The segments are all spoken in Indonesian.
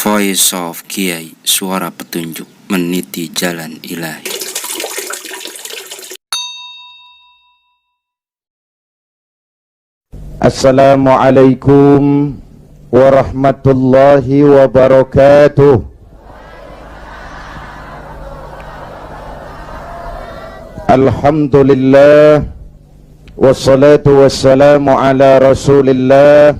Voice of Kiai, suara petunjuk meniti jalan ilahi. Assalamualaikum warahmatullahi wabarakatuh. Alhamdulillah, wassalatu wassalamu ala rasulillah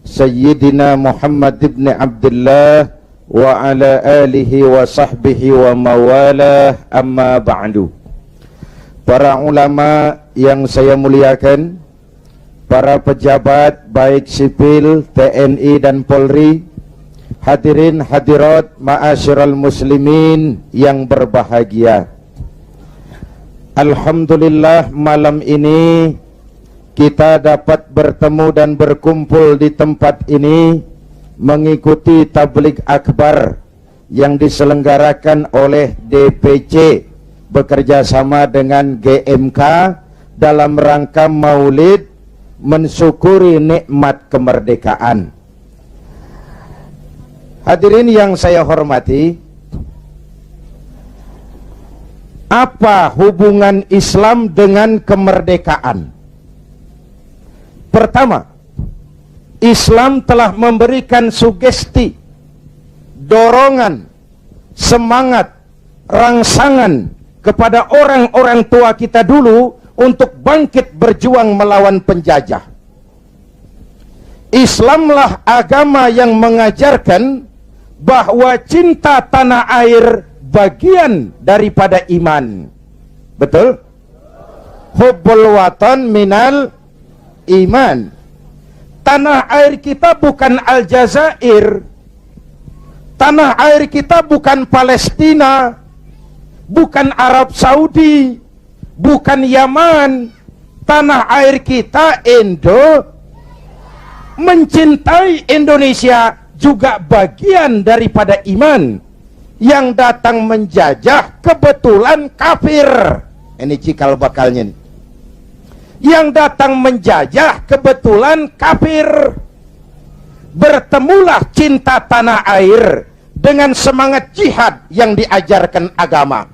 Sayyidina Muhammad ibn Abdullah wa ala alihi wa sahbihi wa mawalah, amma ba'du. Para ulama yang saya muliakan, para pejabat baik sipil, TNI dan Polri, hadirin hadirat ma'asyiral muslimin yang berbahagia. Alhamdulillah, malam ini kita dapat bertemu dan berkumpul di tempat ini mengikuti tabligh akbar yang diselenggarakan oleh DPC bekerjasama dengan GMK dalam rangka maulid mensyukuri nikmat kemerdekaan. Hadirin yang saya hormati, apa hubungan Islam dengan kemerdekaan? Pertama, Islam telah memberikan sugesti, dorongan, semangat, rangsangan kepada orang-orang tua kita dulu untuk bangkit berjuang melawan penjajah. Islamlah agama yang mengajarkan bahwa cinta tanah air bagian daripada iman. Betul? Hubbul watan minal iman. Tanah air kita bukan Aljazair, tanah air kita bukan Palestina, bukan Arab Saudi, bukan Yaman. Tanah air kita Indo. Mencintai Indonesia juga bagian daripada iman. Yang datang menjajah kebetulan kafir. Ini cikal bakalnya nih. Yang datang menjajah kebetulan kafir. Bertemulah cinta tanah air dengan semangat jihad yang diajarkan agama.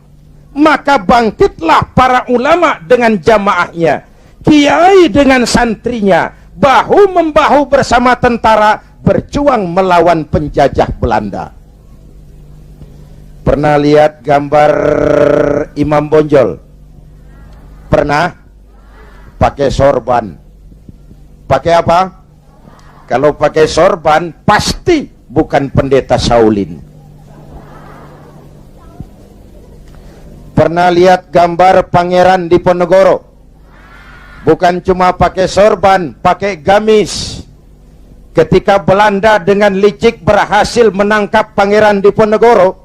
Maka bangkitlah para ulama dengan jamaahnya, kiai dengan santrinya, bahu-membahu bersama tentara berjuang melawan penjajah Belanda. Pernah lihat gambar Imam Bonjol? Pernah? Pakai sorban. Pakai apa? Kalau pakai sorban pasti bukan pendeta Shaolin. Pernah lihat gambar Pangeran Diponegoro? Bukan cuma pakai sorban, pakai gamis. Ketika Belanda dengan licik berhasil menangkap Pangeran Diponegoro,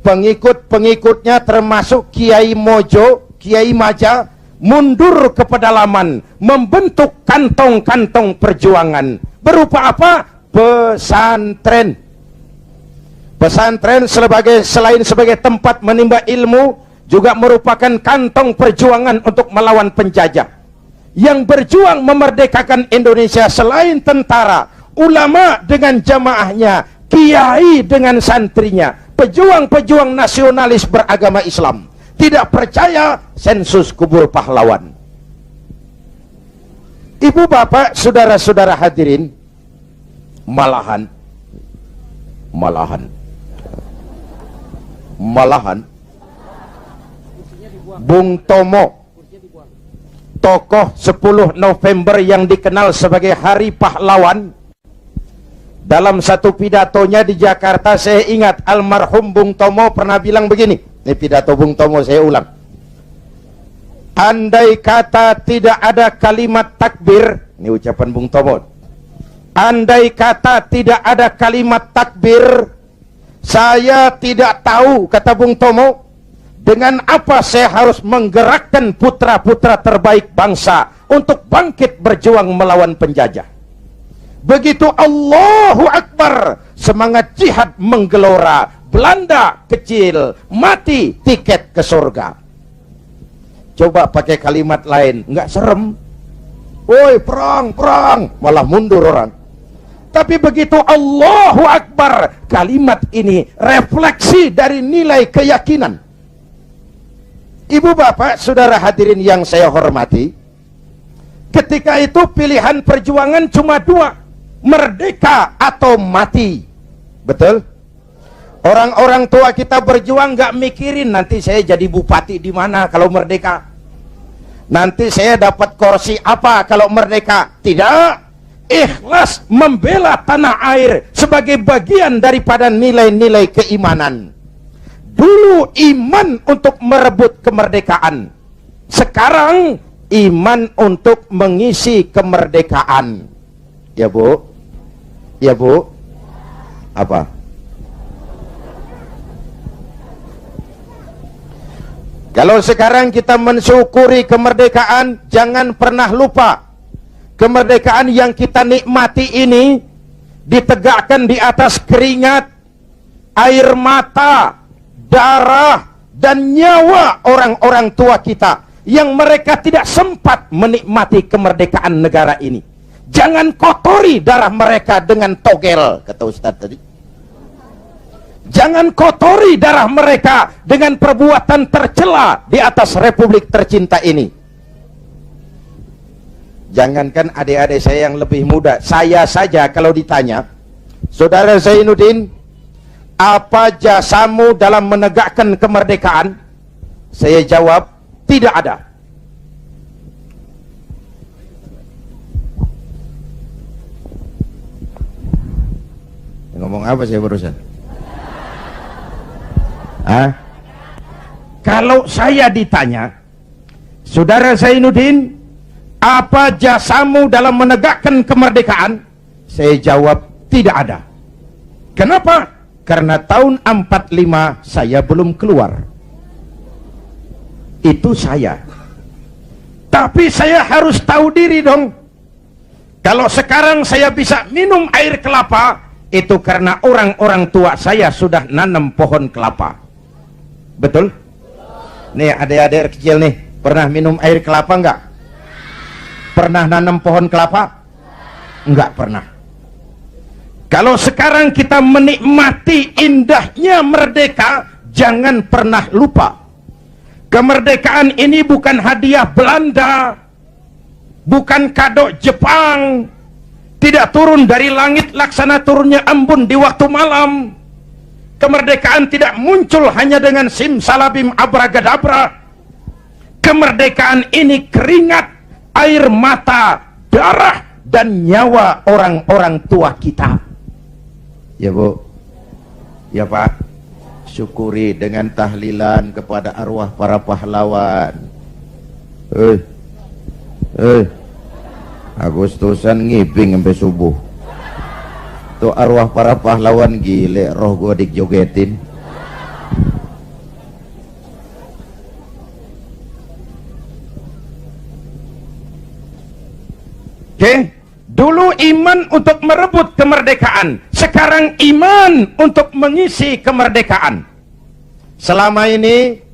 pengikut-pengikutnya termasuk Kiai Mojo, Kiai Maja, mundur ke pedalaman, membentuk kantong-kantong perjuangan. Berupa apa? Pesantren. Pesantren selain sebagai tempat menimba ilmu, juga merupakan kantong perjuangan untuk melawan penjajah. Yang berjuang memerdekakan Indonesia selain tentara, ulama dengan jamaahnya, kiai dengan santrinya, pejuang-pejuang nasionalis beragama Islam. Tidak percaya sensus kubur pahlawan. Ibu bapak, saudara-saudara hadirin, malahan Bung Tomo, tokoh 10 November yang dikenal sebagai Hari Pahlawan, dalam satu pidatonya di Jakarta, saya ingat almarhum Bung Tomo pernah bilang begini. Ini pidato Bung Tomo, saya ulang. Andai kata tidak ada kalimat takbir, ini ucapan Bung Tomo. Andai kata tidak ada kalimat takbir, saya tidak tahu, kata Bung Tomo, dengan apa saya harus menggerakkan putra-putra terbaik bangsa untuk bangkit berjuang melawan penjajah. Begitu Allahu Akbar, semangat jihad menggelora. Belanda kecil, mati tiket ke surga. Coba pakai kalimat lain, nggak serem. Woi, perang, perang, malah mundur orang. Tapi begitu Allahu Akbar, kalimat ini refleksi dari nilai keyakinan. Ibu bapak, saudara hadirin yang saya hormati, ketika itu pilihan perjuangan cuma dua, merdeka atau mati. Betul? Orang-orang tua kita berjuang gak mikirin nanti saya jadi bupati di mana kalau merdeka, nanti saya dapat kursi apa kalau merdeka. Tidak. Ikhlas membela tanah air sebagai bagian daripada nilai-nilai keimanan. Dulu iman untuk merebut kemerdekaan, sekarang iman untuk mengisi kemerdekaan. Ya bu? Ya bu? Apa? Kalau sekarang kita mensyukuri kemerdekaan, jangan pernah lupa kemerdekaan yang kita nikmati ini ditegakkan di atas keringat, air mata, darah, dan nyawa orang-orang tua kita yang mereka tidak sempat menikmati kemerdekaan negara ini. Jangan kotori darah mereka dengan togel, kata Ustaz tadi. Jangan kotori darah mereka dengan perbuatan tercela di atas republik tercinta ini. Jangankan adik-adik saya yang lebih muda, saya saja kalau ditanya, Saudara Zainuddin, apa jasamu dalam menegakkan kemerdekaan? Saya jawab, tidak ada. Ngomong apa saya barusan? Kalau saya ditanya, Saudara Zainuddin, apa jasamu dalam menegakkan kemerdekaan? Saya jawab, tidak ada. Kenapa? Karena tahun 45 saya belum keluar. Itu saya. Tapi saya harus tahu diri dong. Kalau sekarang saya bisa minum air kelapa, itu karena orang-orang tua saya sudah nanam pohon kelapa. Betul? Nih adik-adik kecil nih, pernah minum air kelapa enggak? Pernah nanam pohon kelapa? Enggak pernah. Kalau sekarang kita menikmati indahnya merdeka, jangan pernah lupa, kemerdekaan ini bukan hadiah Belanda, bukan kado Jepang, tidak turun dari langit laksana turunnya embun di waktu malam. Kemerdekaan tidak muncul hanya dengan simsalabim abragadabra. Kemerdekaan ini keringat, air mata, darah, dan nyawa orang-orang tua kita. Ya bu, ya pak, syukuri dengan tahlilan kepada arwah para pahlawan. Agustusan ngibing sampai subuh. Tuh arwah para pahlawan gile, roh gua dijogetin. Oke, dulu iman untuk merebut kemerdekaan, sekarang iman untuk mengisi kemerdekaan. Selama ini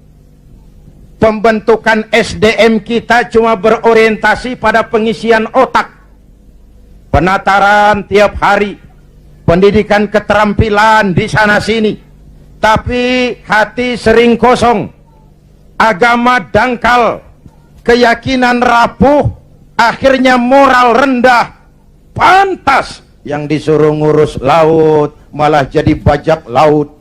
pembentukan SDM kita cuma berorientasi pada pengisian otak, penataran tiap hari, pendidikan keterampilan di sana sini, tapi hati sering kosong, agama dangkal, keyakinan rapuh, akhirnya moral rendah. Pantas yang disuruh ngurus laut malah jadi bajak laut,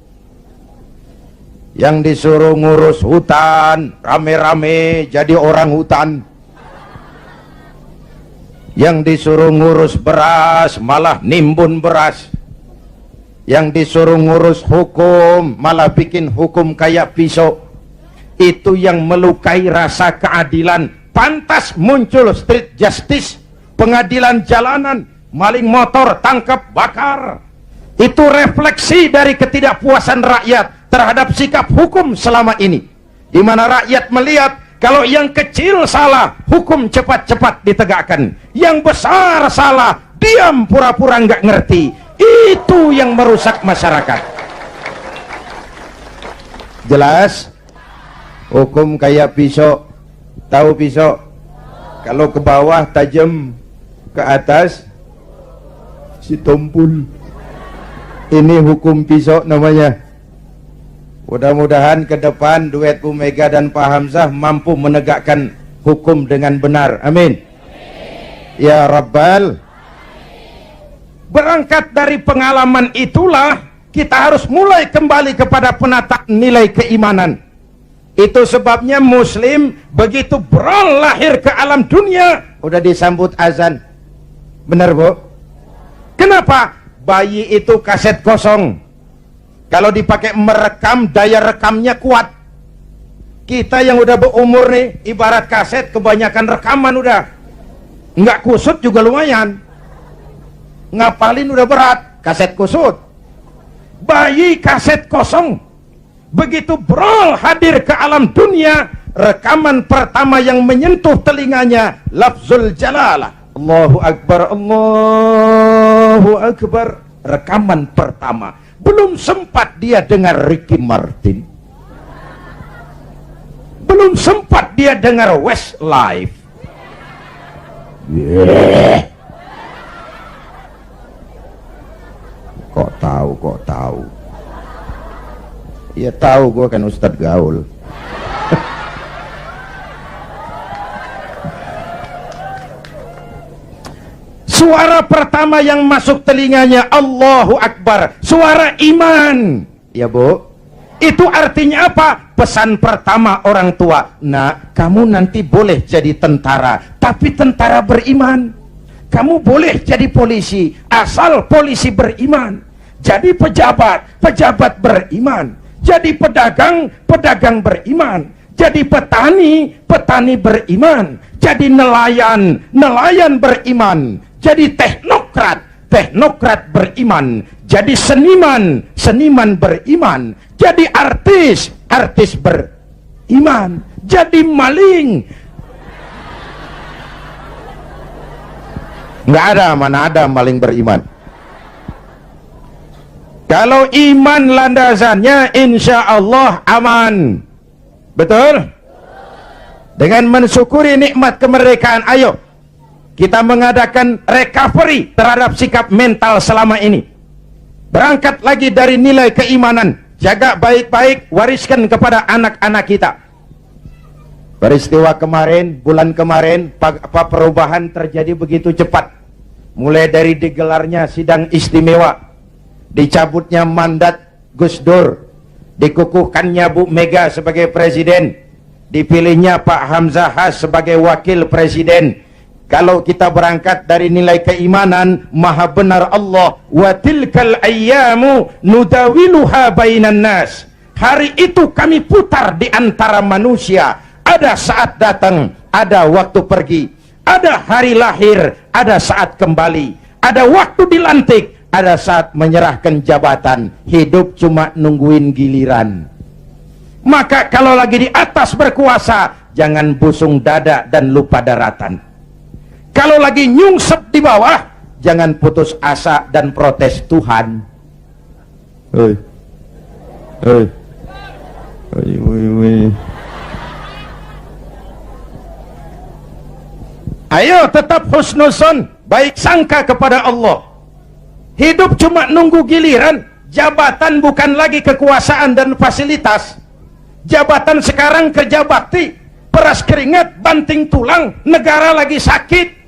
yang disuruh ngurus hutan rame-rame jadi orang hutan, yang disuruh ngurus beras malah nimbun beras, yang disuruh ngurus hukum malah bikin hukum kayak pisau. Itu yang melukai rasa keadilan. Pantas muncul street justice, pengadilan jalanan, maling motor tangkap bakar. Itu refleksi dari ketidakpuasan rakyat terhadap sikap hukum selama ini, di mana rakyat melihat kalau yang kecil salah, hukum cepat-cepat ditegakkan, yang besar salah, diam pura-pura nggak ngerti. Itu yang merusak masyarakat. Jelas? Hukum kayak pisau. Tahu pisau? Kalau ke bawah tajam, ke atas si tumpul. Ini hukum pisau namanya. Mudah-mudahan ke depan duet Bu Mega dan Pak Hamzah mampu menegakkan hukum dengan benar. Amin. Ya Rabbal. Berangkat dari pengalaman itulah kita harus mulai kembali kepada penataan nilai keimanan. Itu sebabnya Muslim begitu beral lahir ke alam dunia udah disambut azan. Benar Bu? Kenapa? Bayi itu kaset kosong. Kalau dipakai merekam, daya rekamnya kuat. Kita yang udah berumur nih, ibarat kaset, kebanyakan rekaman udah. Nggak kusut juga lumayan. Ngapalin udah berat, kaset kusut. Bayi kaset kosong. Begitu brol hadir ke alam dunia, rekaman pertama yang menyentuh telinganya, lafzul jalalah. Allahu Akbar, Allahu Akbar. Rekaman pertama. Belum sempat dia dengar Ricky Martin. Belum sempat dia dengar Westlife. Yeah. Kok tahu? Ya tahu, gua kan Ustadz Gaul. Suara pertama yang masuk telinganya Allahu Akbar, suara iman. Ya Bu, itu artinya apa? Pesan pertama orang tua, nak, kamu nanti boleh jadi tentara, tapi tentara beriman. Kamu boleh jadi polisi, asal polisi beriman. Jadi pejabat, pejabat beriman. Jadi pedagang, pedagang beriman. Jadi petani, petani beriman. Jadi nelayan, nelayan beriman. Jadi teknokrat, teknokrat beriman. Jadi seniman, seniman beriman. Jadi artis, artis beriman. Jadi maling. Nggak ada, mana ada maling beriman. Kalau iman landasannya insya Allah aman. Betul? Dengan mensyukuri nikmat kemerdekaan, ayo kita mengadakan recovery terhadap sikap mental selama ini. Berangkat lagi dari nilai keimanan, jaga baik-baik, wariskan kepada anak-anak kita. Peristiwa kemarin, bulan kemarin, apa perubahan terjadi begitu cepat. Mulai dari digelarnya sidang istimewa, dicabutnya mandat Gus Dur, dikukuhkannya Bu Mega sebagai presiden, dipilihnya Pak Hamzah sebagai wakil presiden. Kalau kita berangkat dari nilai keimanan, maha benar Allah, wa tilkal ayyamu nudawiluha bainan nas. Hari itu kami putar di antara manusia. Ada saat datang, ada waktu pergi. Ada hari lahir, ada saat kembali. Ada waktu dilantik, ada saat menyerahkan jabatan. Hidup cuma nungguin giliran. Maka kalau lagi di atas berkuasa, jangan busung dada dan lupa daratan. Kalau lagi nyungsep di bawah, jangan putus asa dan protes Tuhan. Hei. Hei. Ayo tetap husnuzon, baik sangka kepada Allah. Hidup cuma nunggu giliran. Jabatan bukan lagi kekuasaan dan fasilitas. Jabatan sekarang kerja bakti, peras keringat, banting tulang, negara lagi sakit,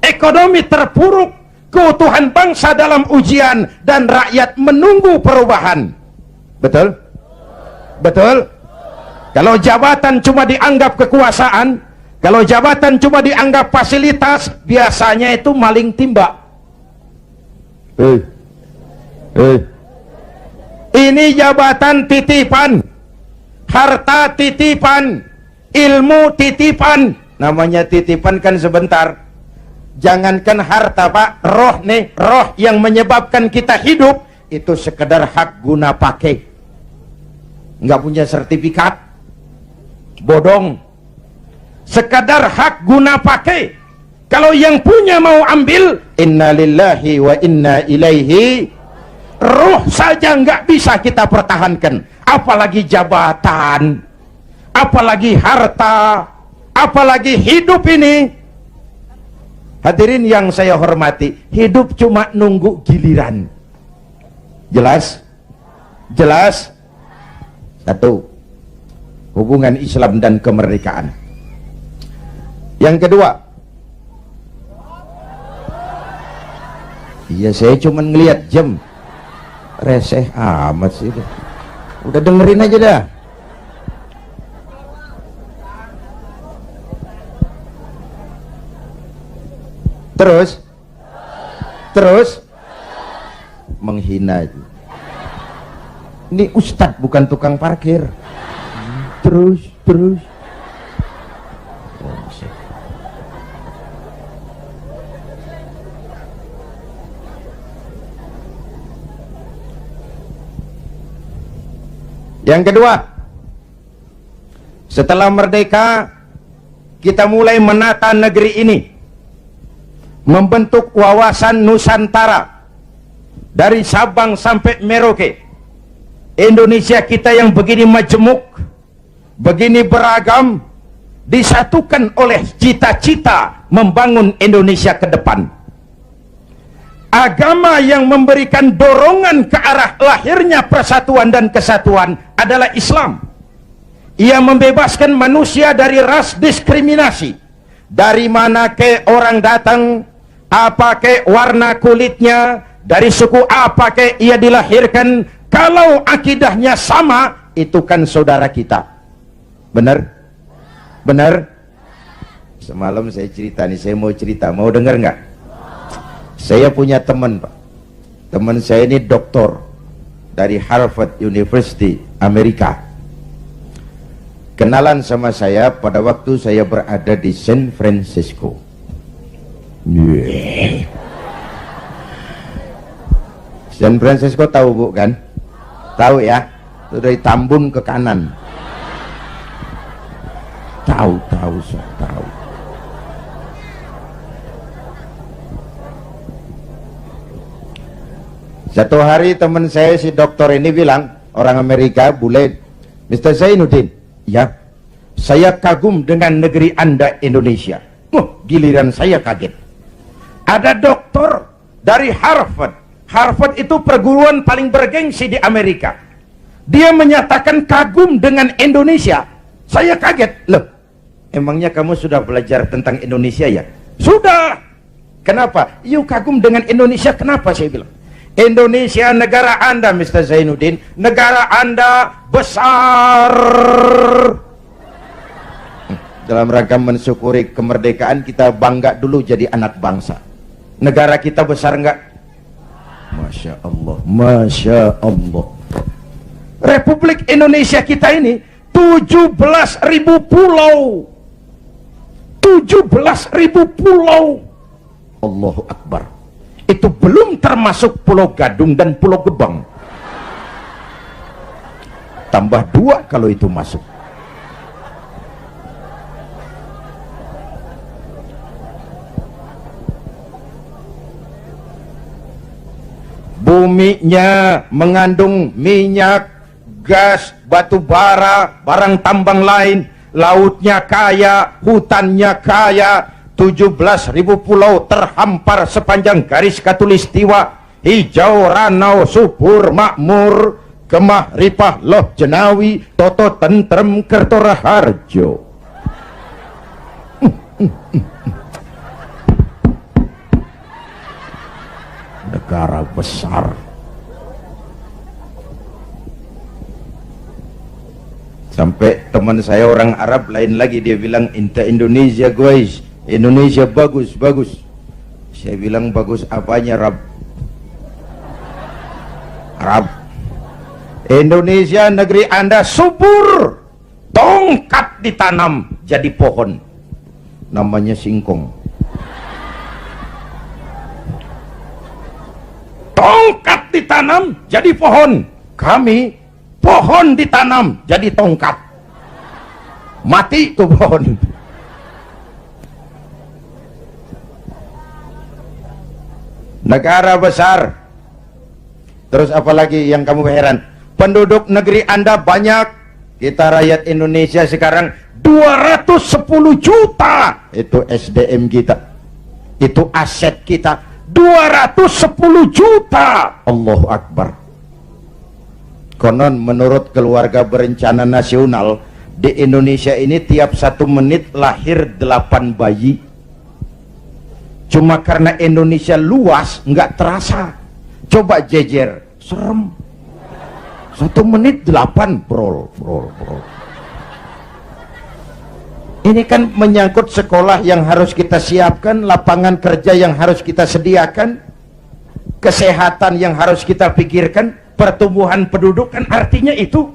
ekonomi terpuruk, keutuhan bangsa dalam ujian, dan rakyat menunggu perubahan. Betul? Betul? Kalau jabatan cuma dianggap kekuasaan, kalau jabatan cuma dianggap fasilitas, biasanya itu maling timba. Ini jabatan titipan, harta titipan, ilmu titipan. Namanya titipan kan sebentar. Jangankan harta Pak, roh nih, roh yang menyebabkan kita hidup, itu sekedar hak guna pakai. Nggak punya sertifikat, bodong. Sekedar hak guna pakai. Kalau yang punya mau ambil, innalillahi wa inna ilaihi. Roh saja nggak bisa kita pertahankan, apalagi jabatan, apalagi harta, apalagi hidup ini. Hadirin yang saya hormati, hidup cuma nunggu giliran. Jelas? Jelas? Satu, hubungan Islam dan kemerdekaan. Yang kedua, iya saya cuma ngelihat jam, reseh amat sih. Udah dengerin aja dah. Terus menghina itu. Ini ustadz bukan tukang parkir. Terus yang kedua, setelah merdeka kita mulai menata negeri ini, membentuk wawasan Nusantara dari Sabang sampai Merauke. Indonesia kita yang begini majemuk, begini beragam, disatukan oleh cita-cita membangun Indonesia ke depan. Agama yang memberikan dorongan ke arah lahirnya persatuan dan kesatuan adalah Islam. Ia membebaskan manusia dari ras diskriminasi. Dari mana ke orang datang, apa ke warna kulitnya, dari suku apa ke ia dilahirkan, kalau akidahnya sama, itu kan saudara kita. Benar? Benar? Semalam saya cerita nih, saya mau cerita, mau dengar nggak? Saya punya teman, Pak. Teman saya ini doktor dari Harvard University, Amerika. Kenalan sama saya pada waktu saya berada di San Francisco. San Francisco tahu Bu kan? Tahu ya? Itu dari Tambun ke kanan. Tahu. Satu hari teman saya si dokter ini bilang, orang Amerika, bule, Mr. Zainuddin, ya, saya kagum dengan negeri Anda Indonesia. Giliran saya kaget. Ada dokter dari Harvard. Harvard itu perguruan paling bergengsi di Amerika. Dia menyatakan kagum dengan Indonesia. Saya kaget. Loh, emangnya kamu sudah belajar tentang Indonesia ya? Sudah. Kenapa? Yuk kagum dengan Indonesia. Kenapa saya bilang? Indonesia negara Anda, Mr. Zainuddin. Negara Anda besar. Dalam rangka mensyukuri kemerdekaan, kita bangga dulu jadi anak bangsa. Negara kita besar enggak? Masya Allah, Masya Allah. Republik Indonesia kita ini 17.000 pulau. 17.000 pulau. Allahu Akbar. Itu belum termasuk Pulau Gadung dan Pulau Gebang. Tambah 2 kalau itu masuk. Buminya mengandung minyak, gas, batu bara, barang tambang lain. Lautnya kaya, hutannya kaya. 17.000 pulau terhampar sepanjang garis khatulistiwa. Hijau, ranau, subur, makmur, Kemah, Ripah, Loh, Jenawi, Toto, Tentrem, Kertora, Harjo. Negara besar. Sampai teman saya orang Arab lain lagi, dia bilang, Indonesia guys, Indonesia bagus. Saya bilang, bagus apanya Rab? Arab. Indonesia negeri Anda subur, tongkat ditanam jadi pohon, namanya singkong. Tongkat ditanam jadi pohon, kami pohon ditanam jadi tongkat, mati tuh pohon. Negara besar. Terus apalagi yang kamu heran? Penduduk negeri Anda banyak. Kita rakyat Indonesia sekarang 210 juta. Itu SDM kita, itu aset kita 210 juta. Allahu Akbar. Konon menurut keluarga berencana nasional, di Indonesia ini tiap 1 menit lahir 8 bayi. Cuma karena Indonesia luas nggak terasa. Coba jejer, serem. 1 menit 8, brol. Ini kan menyangkut sekolah yang harus kita siapkan, lapangan kerja yang harus kita sediakan, kesehatan yang harus kita pikirkan, pertumbuhan penduduk, kan artinya itu.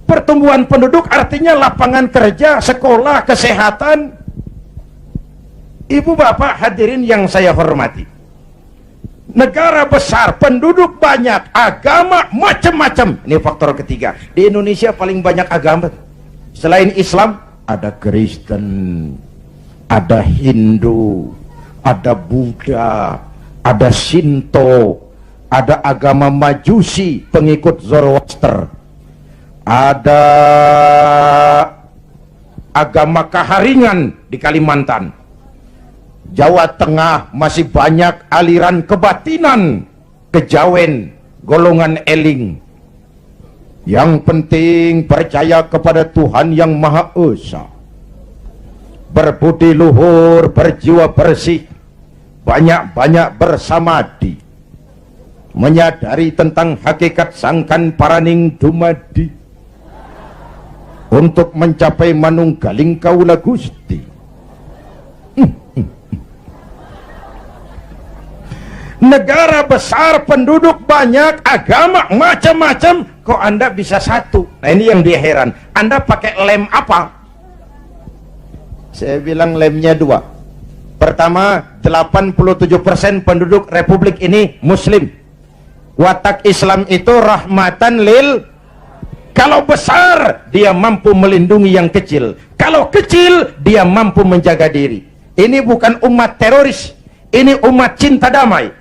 Pertumbuhan penduduk artinya lapangan kerja, sekolah, kesehatan. Ibu bapak hadirin yang saya hormati, negara besar, penduduk banyak, agama macam-macam. Ini faktor ketiga. Di Indonesia paling banyak agama. Selain Islam, ada Kristen, ada Hindu, ada Buddha, ada Shinto, ada agama Majusi, pengikut Zoroaster, ada agama Kaharingan di Kalimantan. Jawa Tengah masih banyak aliran kebatinan, kejawen, golongan eling. Yang penting percaya kepada Tuhan yang Maha Esa, berbudi luhur, berjiwa bersih, banyak-banyak bersamadi, menyadari tentang hakikat sangkan paraning dumadi, untuk mencapai manunggaling kaula Gusti. Negara besar, penduduk banyak, agama macam-macam, kok Anda bisa satu? Nah ini yang dia heran. Anda pakai lem apa? Saya bilang lemnya 2. Pertama, 87% penduduk Republik ini Muslim. Watak Islam itu rahmatan lil. Kalau besar, dia mampu melindungi yang kecil. Kalau kecil, dia mampu menjaga diri. Ini bukan umat teroris, ini umat cinta damai.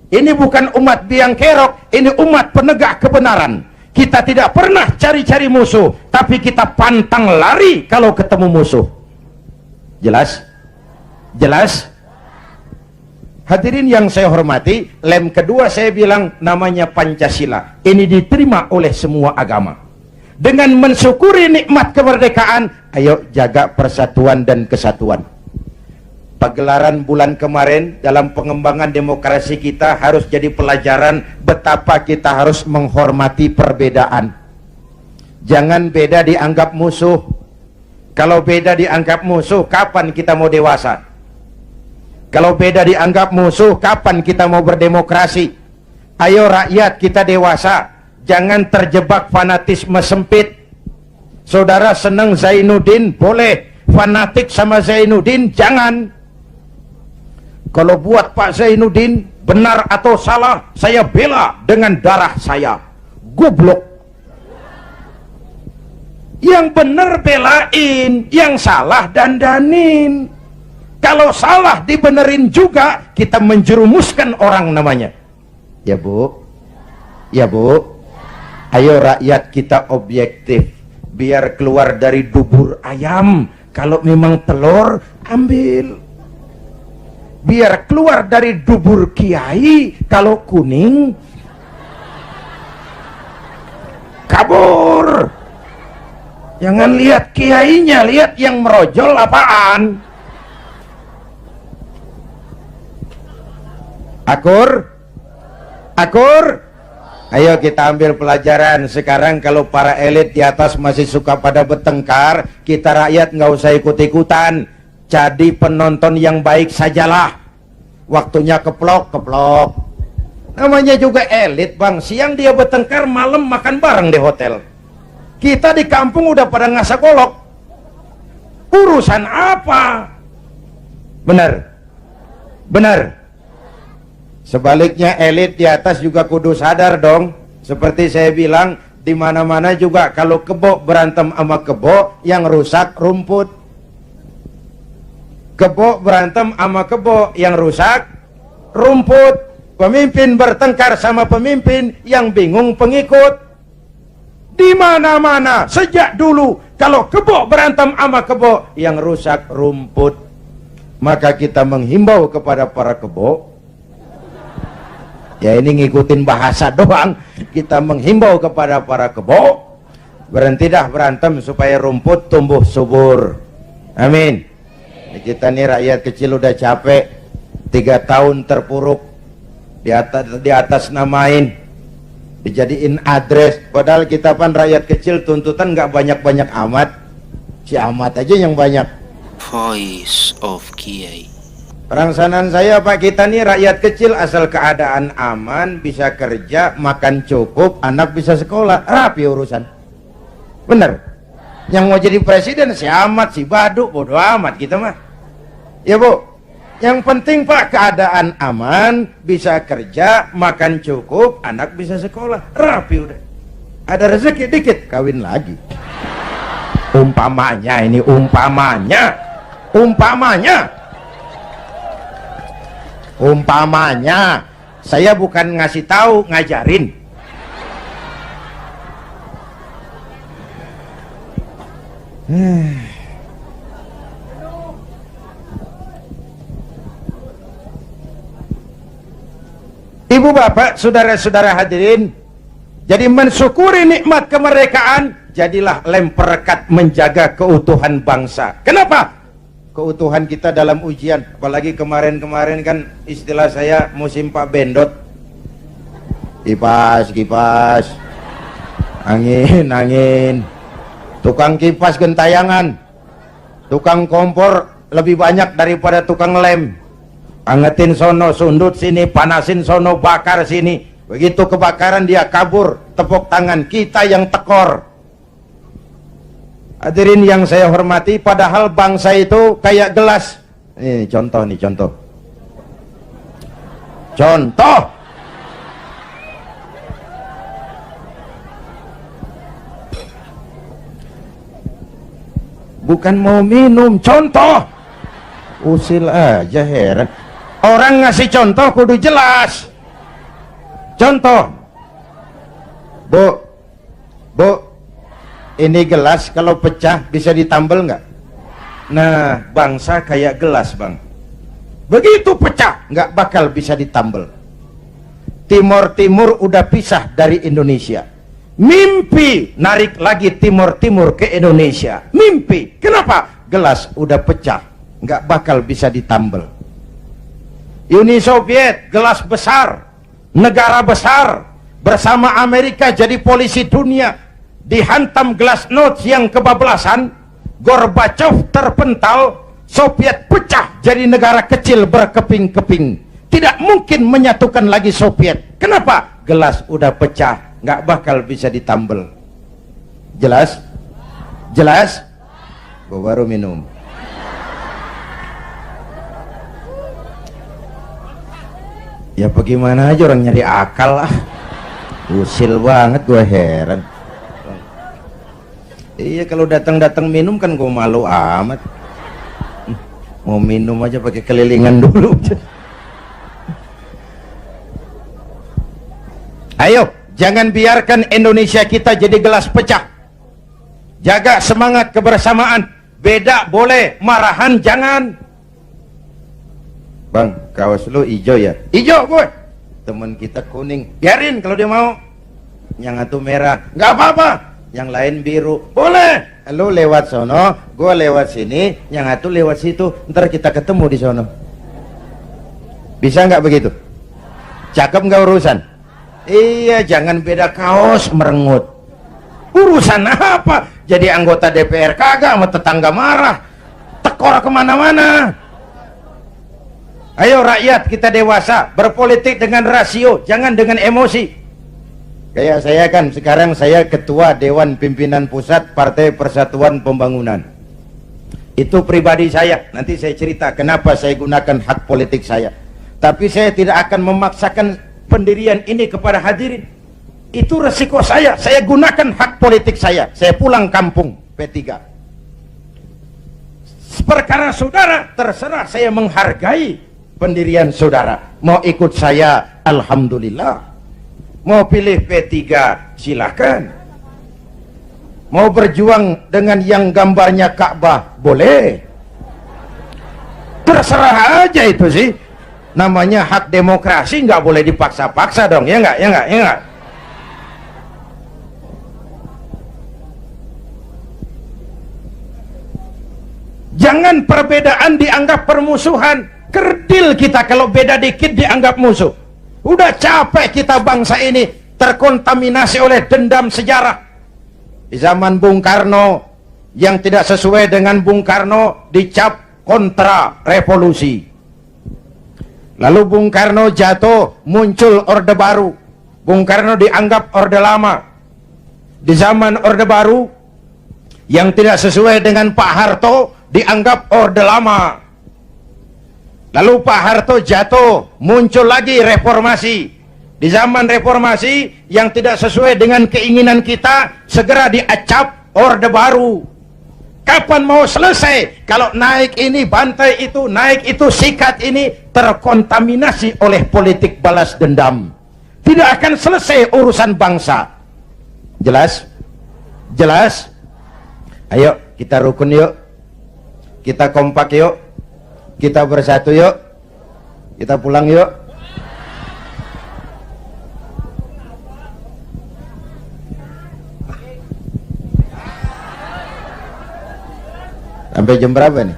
Ini bukan umat biang kerok, ini umat penegak kebenaran. Kita tidak pernah cari-cari musuh, tapi kita pantang lari kalau ketemu musuh. Jelas? Jelas? Hadirin yang saya hormati, lem kedua saya bilang namanya Pancasila. Ini diterima oleh semua agama. Dengan mensyukuri nikmat kemerdekaan, ayo jaga persatuan dan kesatuan. Pagelaran bulan kemarin dalam pengembangan demokrasi kita harus jadi pelajaran betapa kita harus menghormati perbedaan. Jangan beda dianggap musuh. Kalau beda dianggap musuh, kapan kita mau dewasa? Kalau beda dianggap musuh, kapan kita mau berdemokrasi? Ayo rakyat, kita dewasa. Jangan terjebak fanatisme sempit. Saudara senang Zainuddin, boleh. Fanatik sama Zainuddin, jangan. Kalau buat Pak Zainuddin benar atau salah, saya bela dengan darah saya. Goblok. Yang benar belain, yang salah dandanin. Kalau salah dibenerin juga, kita menjerumuskan orang namanya. Ya Bu, ya Bu. Ayo rakyat kita objektif, biar keluar dari dubur ayam. Kalau memang telur, ambil. Biar keluar dari dubur kiai, kalau kuning, kabur. Jangan lihat kiainya, lihat yang merojol apaan. Akur? Akur? Ayo kita ambil pelajaran. Sekarang kalau para elit di atas masih suka pada bertengkar, kita rakyat nggak usah ikut-ikutan. Jadi penonton yang baik sajalah. Waktunya keplok-keplok. Namanya juga elit bang. Siang dia bertengkar, malam makan bareng di hotel. Kita di kampung udah pada ngasak golok. Urusan apa? Benar? Benar? Sebaliknya elit di atas juga kudu sadar dong. Seperti saya bilang, di mana-mana juga kalau kebo berantem sama kebo, yang rusak rumput. Kebo berantem sama kebo, yang rusak rumput. Pemimpin bertengkar sama pemimpin, yang bingung pengikut. Di mana-mana sejak dulu kalau kebo berantem sama kebo, yang rusak rumput. Maka kita menghimbau kepada para kebo, Ya ini ngikutin bahasa doang. Kita menghimbau kepada para kebo, berhenti dah berantem supaya rumput tumbuh subur. Amin. Kita nih rakyat kecil udah capek, 3 tahun terpuruk di atas namain, dijadiin address. Padahal kita pan rakyat kecil tuntutan nggak banyak-banyak amat. Si amat aja yang banyak. Voice of Kiai. Perangsanan saya Pak, kita nih rakyat kecil asal keadaan aman, bisa kerja, makan cukup, anak bisa sekolah, rapi urusan. Bener? Yang mau jadi presiden si amat, si baduk, bodo amat kita mah. Ya Bu, yang penting Pak keadaan aman, bisa kerja, makan cukup, anak bisa sekolah, rapi udah. Ada rezeki dikit, kawin lagi. Umpamanya ini, umpamanya saya bukan ngasih tahu, ngajarin. Ibu bapak, saudara-saudara hadirin, jadi mensyukuri nikmat kemerdekaan, jadilah lem perekat menjaga keutuhan bangsa. Kenapa? Keutuhan kita dalam ujian. Apalagi kemarin-kemarin kan istilah saya musim Pak Bendot. Kipas, kipas, angin, angin. Tukang kipas gentayangan, tukang kompor lebih banyak daripada tukang lem. Angetin sono, sundut sini, panasin sono, bakar sini. Begitu kebakaran dia kabur, tepuk tangan, kita yang tekor. Hadirin yang saya hormati, padahal bangsa itu kayak gelas. Ini contoh nih, contoh. Contoh. Bukan mau minum, contoh. Usil aja, heran. Orang ngasih contoh kudu jelas. Contoh. Bu, ini gelas kalau pecah bisa ditambal nggak? Nah, bangsa kayak gelas bang, begitu pecah nggak bakal bisa ditambal. Timur udah pisah dari Indonesia, mimpi narik lagi Timur ke Indonesia, mimpi. Kenapa? Gelas udah pecah, nggak bakal bisa ditambal. Uni Soviet gelas besar, negara besar, bersama Amerika jadi polisi dunia, dihantam glasnost yang kebablasan, Gorbachev terpental, Soviet pecah jadi negara kecil berkeping-keping. Tidak mungkin menyatukan lagi Soviet. Kenapa? Gelas udah pecah, nggak bakal bisa ditambal. Jelas? Jelas? Gua baru minum. Ya bagaimana aja orang nyari akal lah. Usil banget, gue heran. Iya kalau datang minum kan gue malu amat. Mau minum aja pakai kelilingan dulu. Ayo, jangan biarkan Indonesia kita jadi gelas pecah. Jaga semangat kebersamaan. Beda boleh, marahan jangan. Bang, kaos lu hijau ya? Hijau gue. Temen kita kuning, biarin kalau dia mau. Yang satu merah, nggak apa-apa. Yang lain biru, boleh. Lu lewat sono, gue lewat sini, yang satu lewat situ. Ntar kita ketemu di sono. Bisa nggak begitu? Cakep nggak urusan? Iya, jangan beda kaos merengut. Urusan apa? Jadi anggota DPR kagak, sama tetangga marah, tekor kemana-mana. Ayo rakyat, kita dewasa, berpolitik dengan rasio, jangan dengan emosi. Kayak saya kan, sekarang saya ketua Dewan Pimpinan Pusat Partai Persatuan Pembangunan. Itu pribadi saya, nanti saya cerita kenapa saya gunakan hak politik saya. Tapi saya tidak akan memaksakan pendirian ini kepada hadirin. Itu resiko saya gunakan hak politik saya pulang kampung P3. Perkara saudara, terserah, saya menghargai pendirian saudara. Mau ikut saya, alhamdulillah. Mau pilih P3, silakan. Mau berjuang dengan yang gambarnya Ka'bah, boleh. Terserah aja itu sih. Namanya hak demokrasi, nggak boleh dipaksa-paksa dong, ya nggak, ya nggak, ya nggak. Jangan perbedaan dianggap permusuhan. Kerdil kita kalau beda dikit dianggap musuh. Udah capek kita bangsa ini terkontaminasi oleh dendam sejarah. Di zaman Bung Karno, yang tidak sesuai dengan Bung Karno dicap kontra revolusi. Lalu Bung Karno jatuh, muncul Orde Baru. Bung Karno dianggap Orde Lama. Di zaman Orde Baru, yang tidak sesuai dengan Pak Harto dianggap Orde Lama. Lalu Pak Harto jatuh, muncul lagi reformasi. Di zaman reformasi, yang tidak sesuai dengan keinginan kita segera diacap Orde Baru. Kapan mau selesai kalau naik ini bantai itu, naik itu sikat ini, terkontaminasi oleh politik balas dendam? Tidak akan selesai urusan bangsa. Jelas? Jelas? Ayo kita rukun yuk, kita kompak yuk, kita bersatu yuk, kita pulang yuk. Sampai jam berapa nih?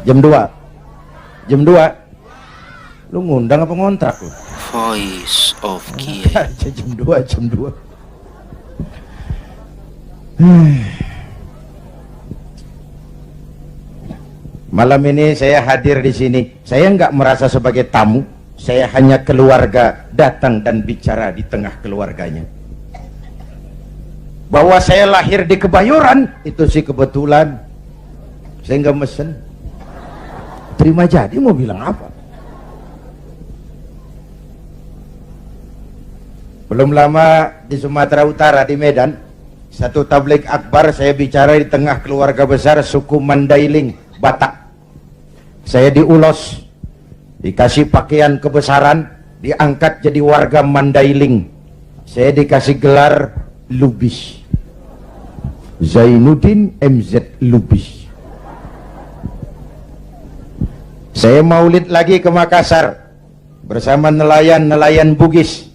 Jam 2. Jam 2. Lu ngundang apa ngontrak lu? Voice of Kiai. Jam 2, jam 2. Malam ini saya hadir di sini. Saya nggak merasa sebagai tamu. Saya hanya keluarga datang dan bicara di tengah keluarganya. Bahwa saya lahir di Kebayoran itu sih kebetulan. Saya nggak mesen. Terima jadi, mau bilang apa? Belum lama di Sumatera Utara, di Medan, satu tabligh akbar saya bicara di tengah keluarga besar suku Mandailing, Batak. Saya diulos, dikasih pakaian kebesaran, diangkat jadi warga Mandailing. Saya dikasih gelar Lubis, Zainuddin MZ Lubis. Saya maulid lagi ke Makassar bersama nelayan-nelayan Bugis.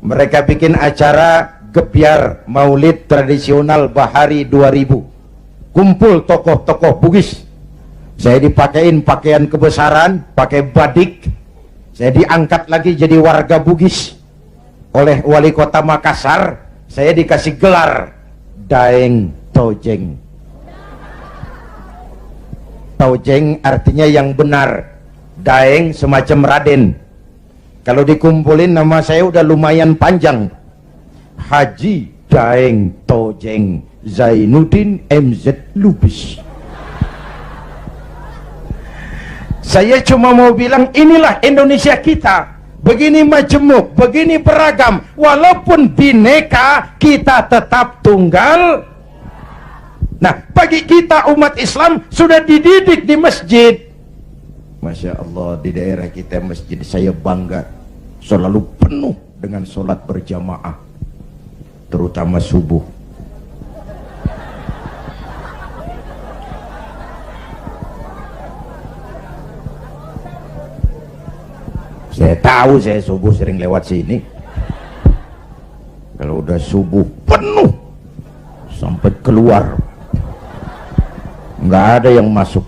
Mereka bikin acara gebyar maulid tradisional Bahari 2000. Kumpul tokoh-tokoh Bugis. Saya dipakein pakaian kebesaran, pakai badik. Saya diangkat lagi jadi warga Bugis oleh wali kota Makassar. Saya dikasih gelar Daeng Tojeng. Tojeng artinya yang benar, Daeng semacam Raden. Kalau dikumpulin nama saya udah lumayan panjang. Haji Daeng Tojeng Zainuddin MZ Lubis. Saya cuma mau bilang inilah Indonesia kita. Begini majemuk, begini beragam. Walaupun bineka, kita tetap tunggal. Nah, bagi kita umat Islam sudah dididik di masjid. Masya Allah, di daerah kita masjid saya bangga. Selalu penuh dengan sholat berjamaah. Terutama subuh. Saya tahu saya subuh sering lewat sini. Kalau udah subuh penuh sampai keluar, nggak ada yang masuk.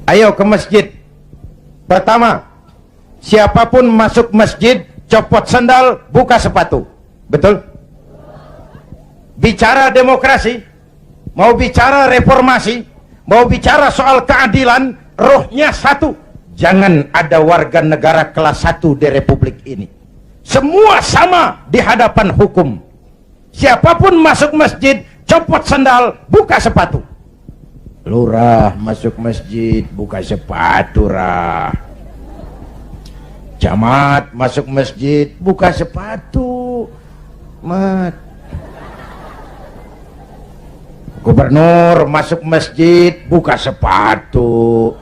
Ayo ke masjid. Pertama, siapapun masuk masjid copot sandal, buka sepatu. Betul? Bicara demokrasi, mau bicara reformasi, mau bicara soal keadilan, rohnya satu. Jangan ada warga negara kelas 1 di republik ini. Semua sama di hadapan hukum. Siapapun masuk masjid, copot sandal, buka sepatu. Lurah masuk masjid, buka sepatu, rah. Camat masuk masjid, buka sepatu, mat. Gubernur masuk masjid, buka sepatu,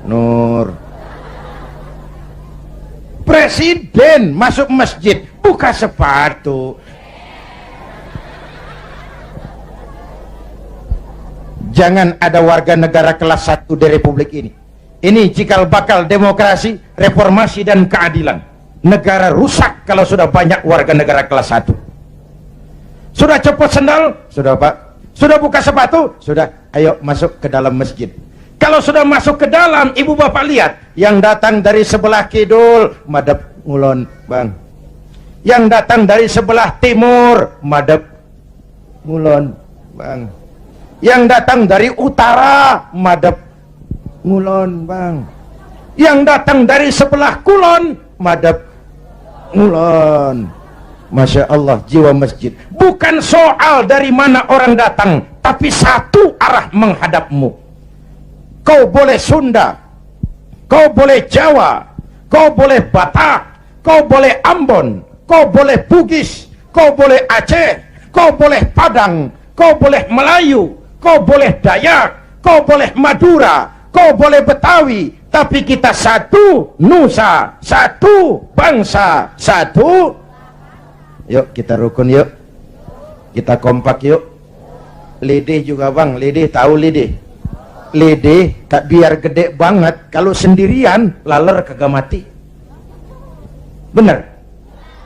Nur. Presiden masuk masjid, buka sepatu. Jangan ada warga negara kelas 1 di Republik ini. Ini cikal bakal demokrasi, reformasi dan keadilan. Negara rusak kalau sudah banyak warga negara kelas 1. Sudah copot sendal? Sudah Pak. Sudah buka sepatu? Sudah. Ayo masuk ke dalam masjid. Kalau sudah masuk ke dalam, ibu bapak lihat, yang datang dari sebelah kidul madep ngulon bang, yang datang dari sebelah timur madep ngulon bang, yang datang dari utara madep ngulon bang, yang datang dari sebelah kulon madep ngulon. Masya Allah, jiwa masjid bukan soal dari mana orang datang, tapi satu arah menghadapmu. Kau boleh Sunda, kau boleh Jawa, kau boleh Batak, kau boleh Ambon, kau boleh Bugis, kau boleh Aceh, kau boleh Padang, kau boleh Melayu, kau boleh Dayak, kau boleh Madura, kau boleh Betawi, tapi kita satu nusa, satu bangsa, satu. Yuk kita rukun yuk, kita kompak yuk. Lidih juga bang, lidih tahu lidih. Lidih tak biar gede banget, kalau sendirian laler kagak mati. Bener.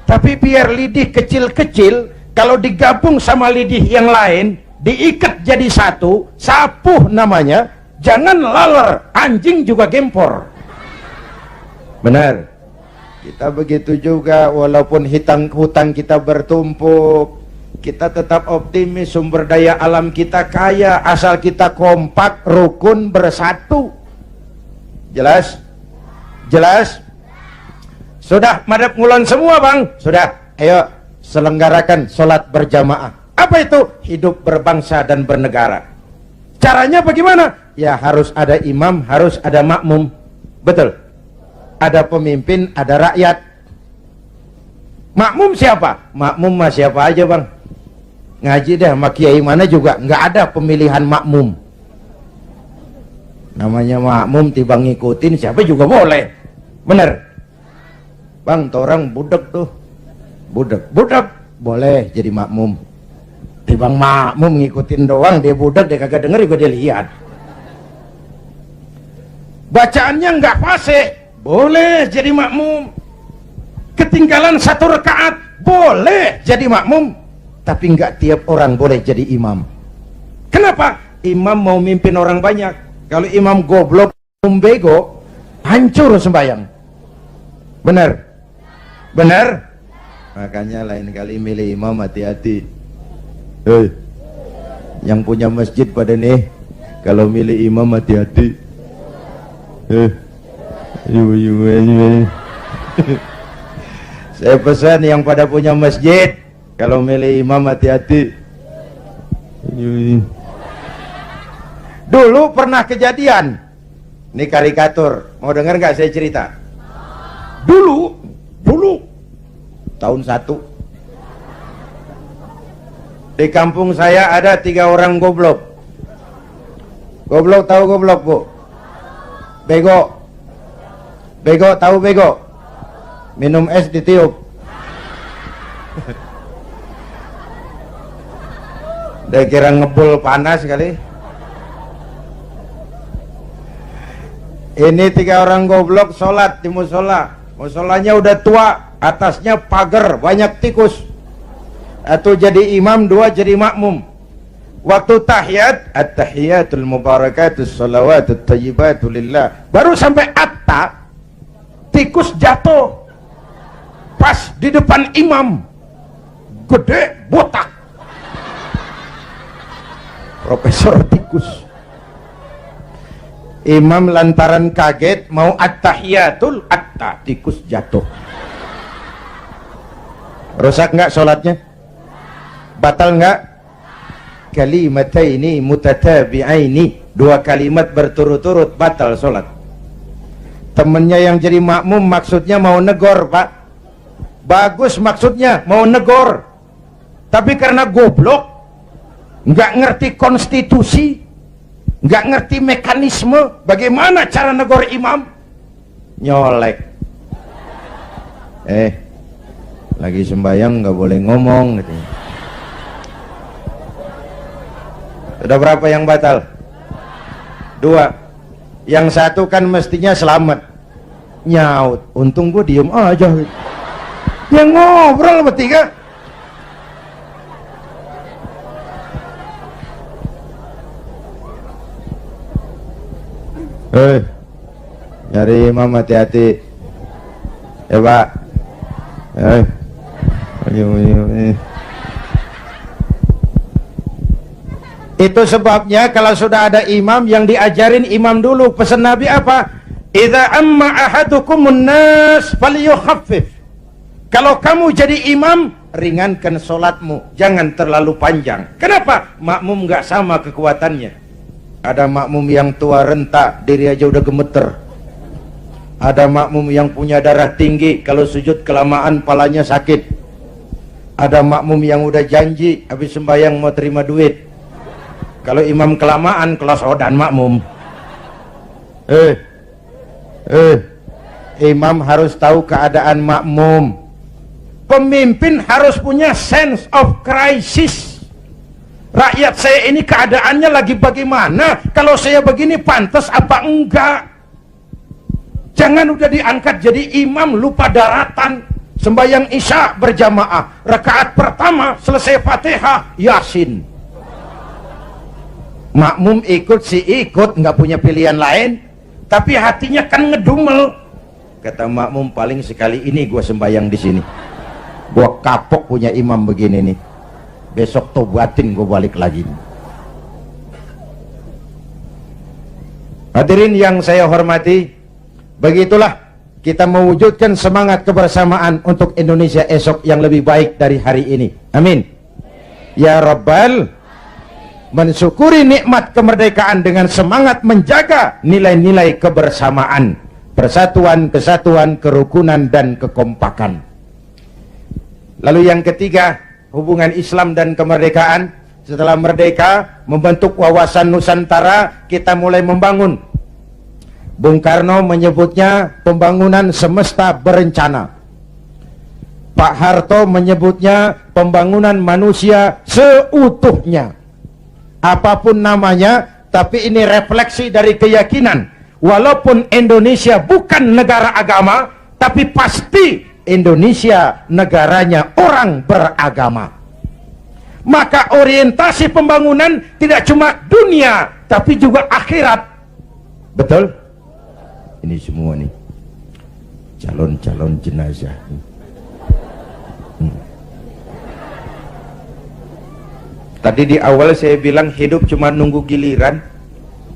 Tapi biar lidih kecil-kecil, kalau digabung sama lidih yang lain, diikat jadi satu, sapuh namanya, jangan laler, anjing juga gempor. Benar. Kita begitu juga, walaupun hutang kita bertumpuk, kita tetap optimis, sumber daya alam kita kaya, asal kita kompak, rukun, bersatu. Jelas? Jelas? Sudah madep ngulon semua bang? Sudah. Ayo selenggarakan sholat berjamaah. Apa itu? Hidup berbangsa dan bernegara. Caranya bagaimana? Ya harus ada imam, harus ada makmum. Betul? Ada pemimpin, ada rakyat. Makmum siapa? Makmum mah siapa aja bang. Ngaji dah sama kiai mana juga nggak ada pemilihan makmum. Namanya makmum tiba ngikutin siapa juga boleh. Bener bang, orang budak tuh, budak boleh jadi makmum. Tibang makmum ngikutin doang, dia budak, dia kagak denger juga dia lihat. Bacaannya nggak fasih, boleh jadi makmum. Ketinggalan satu rakaat, boleh jadi makmum. Tapi enggak tiap orang boleh jadi imam. Kenapa? Imam mau mimpin orang banyak. Kalau imam goblok, bego, hancur sembahyang. Benar? Benar? Makanya lain kali milih imam hati-hati. Hei, yang punya masjid pada nih, kalau milih imam hati-hati. Saya pesan yang pada punya masjid, kalau milih imam hati-hati. Dulu pernah kejadian. Ini karikatur. Mau dengar nggak saya cerita? Dulu tahun 1 di kampung saya ada 3 orang goblok. Goblok tahu goblok bu? Bego. Bego tahu bego? Minum es ditiup. Dia kira ngebul panas kali. Ini 3 orang goblok sholat di musola. Musolanya udah tua, atasnya pagar, banyak tikus. Atau jadi imam, 2 jadi makmum. Waktu tahiyat, at-tahiyatul mubarakatus salawatut tayyibatu lillah, baru sampai atta, tikus jatuh pas di depan imam, gede, botak. Profesor tikus. Imam lantaran kaget mau at-tahiyatul, atta, tikus jatuh. Rusak nggak sholatnya? Batal nggak? Kalimataini mutatabi'aini, 2 kalimat berturut-turut batal sholat. Temennya yang jadi makmum maksudnya mau negor pak, bagus maksudnya mau negor, tapi karena goblok, nggak ngerti konstitusi, nggak ngerti mekanisme bagaimana cara negor imam, nyolek. Lagi sembahyang nggak boleh ngomong gitu. Sudah berapa yang batal? Dua. Yang satu kan mestinya selamat. Nyaut. Untung gue diem aja. Yang ngobrol bertiga. Nyari imam hati-hati. Ya Pak. Itu sebabnya kalau sudah ada imam yang diajarin imam dulu. Pesan Nabi apa? Idza amma ahadukumun nas falyukhaffif. Kalau kamu jadi imam, ringankan solatmu, jangan terlalu panjang. Kenapa? Makmum nggak sama kekuatannya. Ada makmum yang tua renta, diri aja udah gemeter. Ada makmum yang punya darah tinggi, kalau sujud kelamaan palanya sakit. Ada makmum yang udah janji habis sembahyang mau terima duit. Kalau imam kelamaan kelosodan makmum. Imam harus tahu keadaan makmum. Pemimpin harus punya sense of crisis. Rakyat saya ini keadaannya lagi bagaimana? Kalau saya begini pantas apa enggak? Jangan udah diangkat jadi imam lupa daratan. Sembahyang isya berjamaah, rakaat pertama selesai Fatihah, Yasin. Makmum ikut si ikut, nggak punya pilihan lain, tapi hatinya kan ngedumel. Kata makmum, paling sekali ini gua sembahyang di sini. Gua kapok punya imam begini nih. Besok tobatin gue balik lagi. Hadirin yang saya hormati, begitulah kita mewujudkan semangat kebersamaan untuk Indonesia esok yang lebih baik dari hari ini. Amin. Ya Rabbal, mensyukuri nikmat kemerdekaan dengan semangat menjaga nilai-nilai kebersamaan, persatuan, kesatuan, kerukunan, dan kekompakan. Lalu yang ketiga, hubungan Islam dan kemerdekaan. Setelah merdeka, membentuk wawasan Nusantara, kita mulai membangun. Bung Karno menyebutnya pembangunan semesta berencana. Pak Harto menyebutnya pembangunan manusia seutuhnya. Apapun namanya, tapi ini refleksi dari keyakinan. Walaupun Indonesia bukan negara agama, tapi pasti Indonesia negaranya orang beragama. Maka orientasi pembangunan tidak cuma dunia, tapi juga akhirat. Betul? Ini semua nih calon-calon jenazah. Tadi di awal saya bilang hidup cuma nunggu giliran,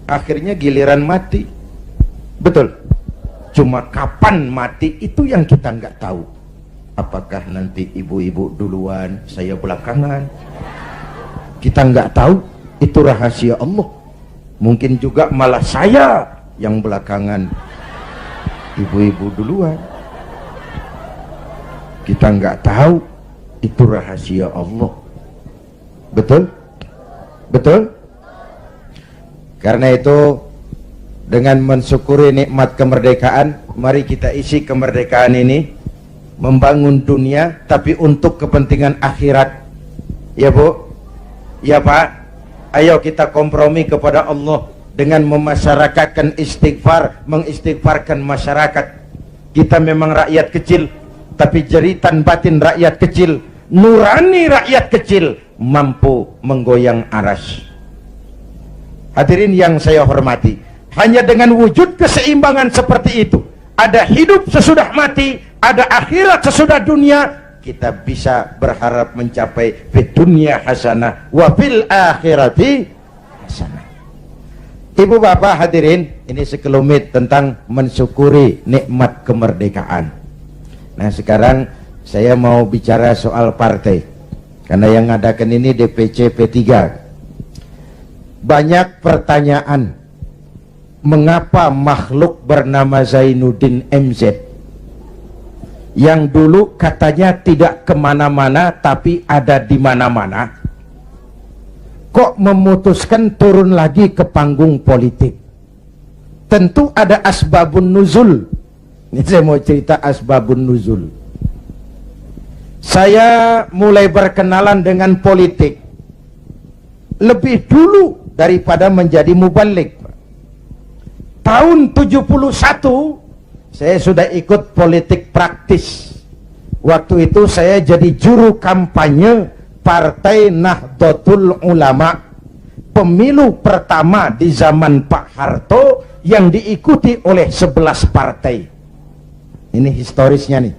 akhirnya giliran mati. Betul? Cuma kapan mati itu yang kita nggak tahu. Apakah nanti ibu-ibu duluan, saya belakangan? Kita nggak tahu, itu rahasia Allah. Mungkin juga malah saya yang belakangan, ibu-ibu duluan. Kita nggak tahu, itu rahasia Allah. Betul? Betul? Karena itu, dengan mensyukuri nikmat kemerdekaan, mari kita isi kemerdekaan ini membangun dunia, tapi untuk kepentingan akhirat. Ya Bu? Ya Pak? Ayo kita kompromi kepada Allah dengan memasyarakatkan istighfar, mengistighfarkan masyarakat. Kita memang rakyat kecil, tapi jeritan batin rakyat kecil, nurani rakyat kecil, mampu menggoyang aras. Hadirin yang saya hormati, hanya dengan wujud keseimbangan seperti itu, ada hidup sesudah mati, ada akhirat sesudah dunia, kita bisa berharap mencapai fid dunya hasanah wa fil akhirati hasanah. Ibu bapak hadirin, ini sekelumit tentang mensyukuri nikmat kemerdekaan. Nah sekarang saya mau bicara soal partai, karena yang ngadakan ini DPC P3. Banyak pertanyaan, mengapa makhluk bernama Zainuddin MZ yang dulu katanya tidak kemana-mana tapi ada di mana-mana, kok memutuskan turun lagi ke panggung politik? Tentu ada asbabun nuzul. Ini saya mau cerita asbabun nuzul. Saya mulai berkenalan dengan politik lebih dulu daripada menjadi mubalik. Tahun 71 saya sudah ikut politik praktis. Waktu itu saya jadi juru kampanye Partai Nahdlatul Ulama. Pemilu pertama di zaman Pak Harto yang diikuti oleh 11 partai. Ini historisnya nih.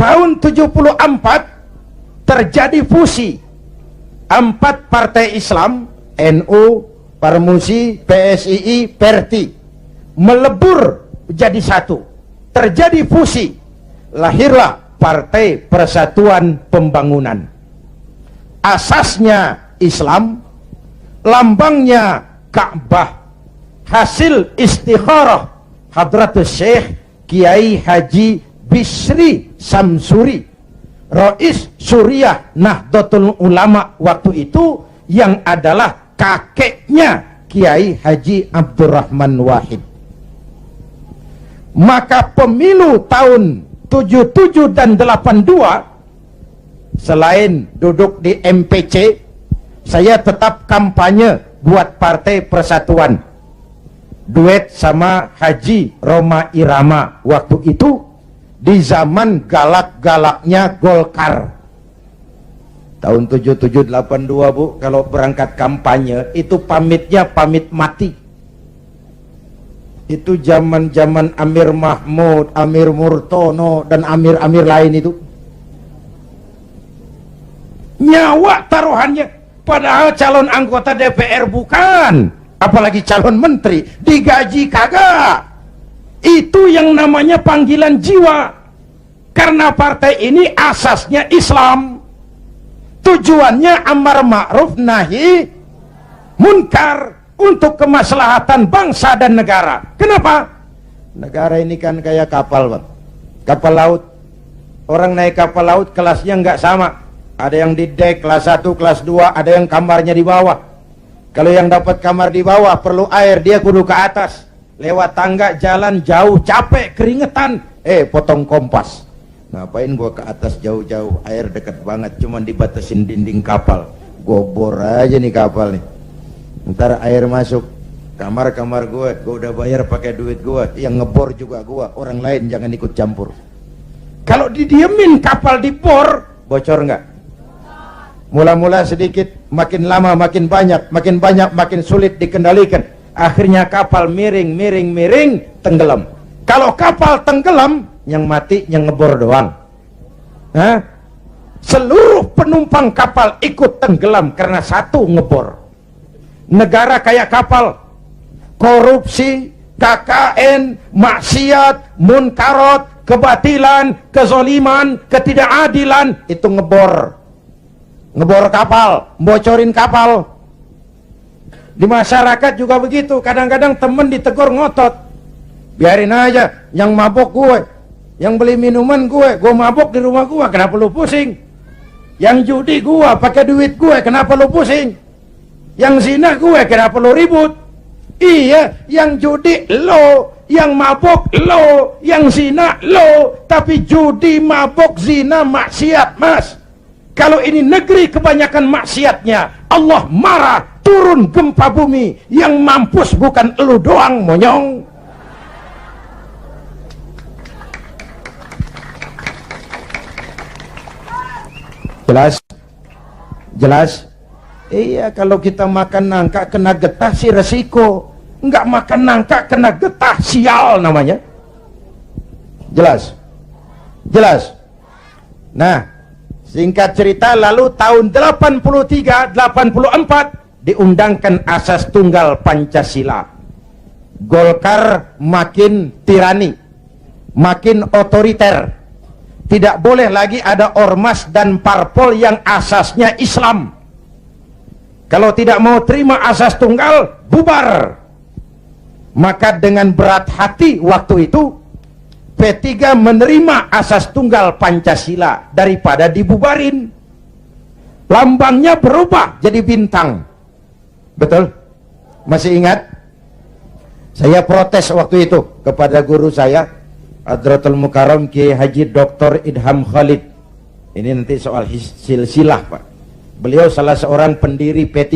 Tahun 74 terjadi fusi 4 partai Islam, NU, Parmusi, PSII, Perti, melebur jadi satu. Terjadi fusi, lahirlah Partai Persatuan Pembangunan. Asasnya Islam, lambangnya Ka'bah, hasil istikharah Hadratus Syekh Kiai Haji Bisri Samsuri, Rais Suriah Nahdlatul Ulama waktu itu, yang adalah kakeknya Kiai Haji Abdurrahman Wahid. Maka pemilu tahun 77 dan 82, selain duduk di MPC, saya tetap kampanye buat Partai Persatuan. Duet sama Haji Roma Irama waktu itu, di zaman galak-galaknya Golkar. Tahun 77-82 Bu, kalau berangkat kampanye itu pamitnya pamit mati. Itu zaman-zaman Amir Mahmud, Amir Murtono, dan Amir-Amir lain itu. Nyawa taruhannya, padahal calon anggota DPR bukan, apalagi calon menteri, digaji kagak. Itu yang namanya panggilan jiwa. Karena partai ini asasnya Islam, tujuannya amar ma'ruf nahi munkar untuk kemaslahatan bangsa dan negara. Kenapa? Negara ini kan kayak kapal Bang, kapal laut. Orang naik kapal laut kelasnya nggak sama. Ada yang di dek kelas 1, kelas 2, ada yang kamarnya di bawah. Kalau yang dapat kamar di bawah perlu air, dia kudu ke atas. Lewat tangga, jalan jauh, capek, keringetan. Potong kompas. Ngapain gua ke atas jauh-jauh, air dekat banget, cuman dibatasin dinding kapal. Gua bor aja nih kapal nih. Ntar air masuk kamar-kamar gua udah bayar pakai duit gua, yang ngebor juga gua, orang lain jangan ikut campur. Kalau didiemin kapal dibor, bocor nggak? Mula-mula sedikit, makin lama makin banyak makin sulit dikendalikan. Akhirnya kapal miring, tenggelam. Kalau kapal tenggelam, yang mati yang ngebor doang. Seluruh penumpang kapal ikut tenggelam karena satu ngebor. Negara kayak kapal, korupsi, KKN, maksiat, munkarot, kebatilan, kezoliman, ketidakadilan, itu ngebor kapal, bocorin kapal. Di masyarakat juga begitu. Kadang-kadang temen ditegur ngotot, biarin aja, yang mabok gue, yang beli minuman gue mabok di rumah gue, kenapa lu pusing? Yang judi gue pakai duit gue, kenapa lu pusing? Yang zina gue, kenapa lu ribut? Iya, yang judi lo, yang mabok lo, yang zina lo, tapi judi, mabok, zina, maksiat Mas. Kalau ini negeri kebanyakan maksiatnya, Allah marah, turun gempa bumi. Yang mampus bukan elu doang, monyong. Jelas? Iya, kalau kita makan nangka kena getah sih resiko. Enggak makan nangka kena getah, sial namanya. Jelas? Nah, singkat cerita, lalu tahun 83, 84 diundangkan asas tunggal Pancasila. Golkar makin tirani, makin otoriter. Tidak boleh lagi ada ormas dan parpol yang asasnya Islam. Kalau tidak mau terima asas tunggal, bubar. Maka dengan berat hati waktu itu, P3 menerima asas tunggal Pancasila daripada dibubarin. Lambangnya berubah jadi bintang. Betul? Masih ingat? Saya protes waktu itu kepada guru saya, Hadratul Mukarram Kiai Haji Dr. Idham Khalid. Ini nanti soal silsilah Pak. Beliau salah seorang pendiri P3.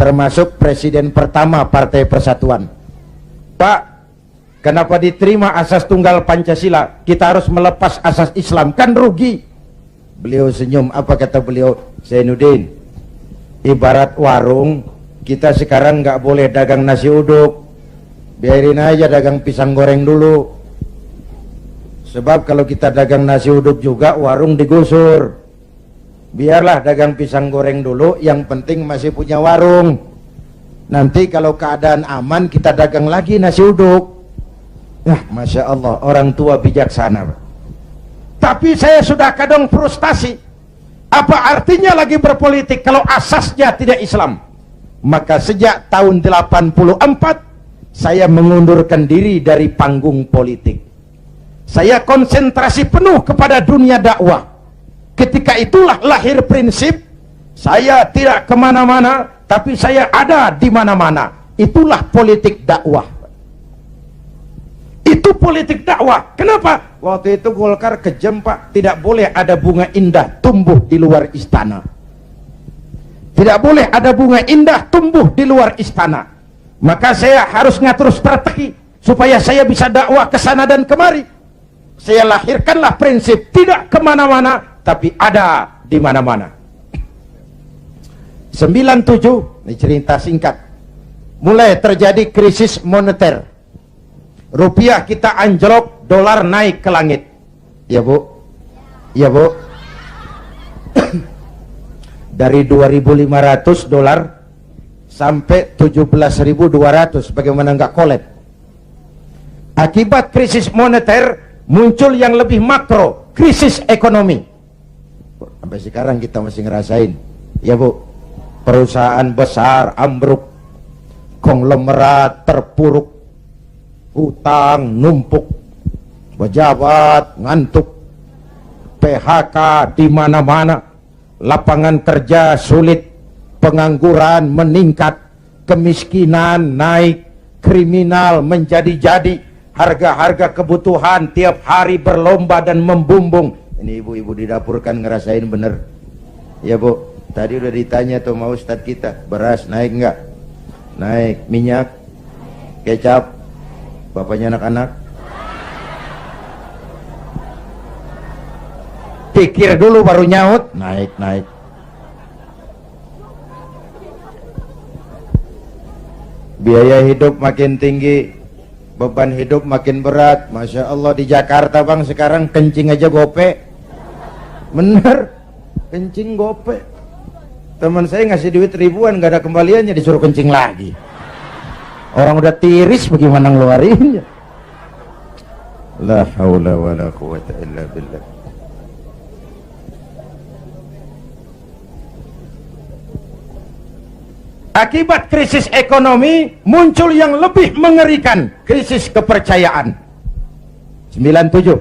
termasuk presiden pertama Partai Persatuan. Pak, kenapa diterima asas tunggal Pancasila? Kita harus melepas asas Islam, kan rugi. Beliau senyum, apa kata beliau? Zainuddin, ibarat warung, kita sekarang nggak boleh dagang nasi uduk, biarin aja dagang pisang goreng dulu. Sebab kalau kita dagang nasi uduk juga, warung digusur. Biarlah dagang pisang goreng dulu, yang penting masih punya warung. Nanti kalau keadaan aman, kita dagang lagi nasi uduk. Masya Allah, orang tua bijaksana. Tapi saya sudah kadang frustasi. Apa artinya lagi berpolitik kalau asasnya tidak Islam? Maka sejak tahun 84, saya mengundurkan diri dari panggung politik. Saya konsentrasi penuh kepada dunia dakwah. Ketika itulah lahir prinsip, saya tidak kemana-mana, tapi saya ada di mana-mana. Itulah politik dakwah. Itu politik dakwah. Kenapa? Waktu itu Golkar kejam, Pak. Tidak boleh ada bunga indah tumbuh di luar istana. Tidak boleh ada bunga indah tumbuh di luar istana. Maka saya harus ngatur strategi supaya saya bisa dakwah ke sana dan kemari. Saya lahirkanlah prinsip tidak kemana-mana, tapi ada di mana-mana. 97, ini cerita singkat. Mulai terjadi krisis moneter. Rupiah kita anjlok, dolar naik ke langit. Ya Bu? Ya Bu? Dari 2.500 dolar sampai 17.200, bagaimana nggak kolab? Akibat krisis moneter muncul yang lebih makro, krisis ekonomi. Sampai sekarang kita masih ngerasain. Ya Bu? Perusahaan besar ambruk, konglomerat terpuruk, hutang numpuk, pejabat ngantuk, PHK di mana-mana, lapangan kerja sulit, pengangguran meningkat, kemiskinan naik, kriminal menjadi-jadi, harga-harga kebutuhan tiap hari berlomba dan membumbung. Ini ibu-ibu di dapur kan ngerasain bener. Ya Bu, tadi udah ditanya tuh mau Ustadz kita, beras naik enggak? Naik. Minyak, kecap, bapaknya anak-anak pikir dulu baru nyaut. Naik. Biaya hidup makin tinggi, beban hidup makin berat. Masya Allah, di Jakarta Bang sekarang kencing aja gope. Bener, kencing gope. Teman saya ngasih duit ribuan, gak ada kembaliannya, disuruh kencing lagi. Orang udah tiris, bagaimana ngeluarinnya? La haula wa la quwata illa billah. Akibat krisis ekonomi muncul yang lebih mengerikan, krisis kepercayaan. 97,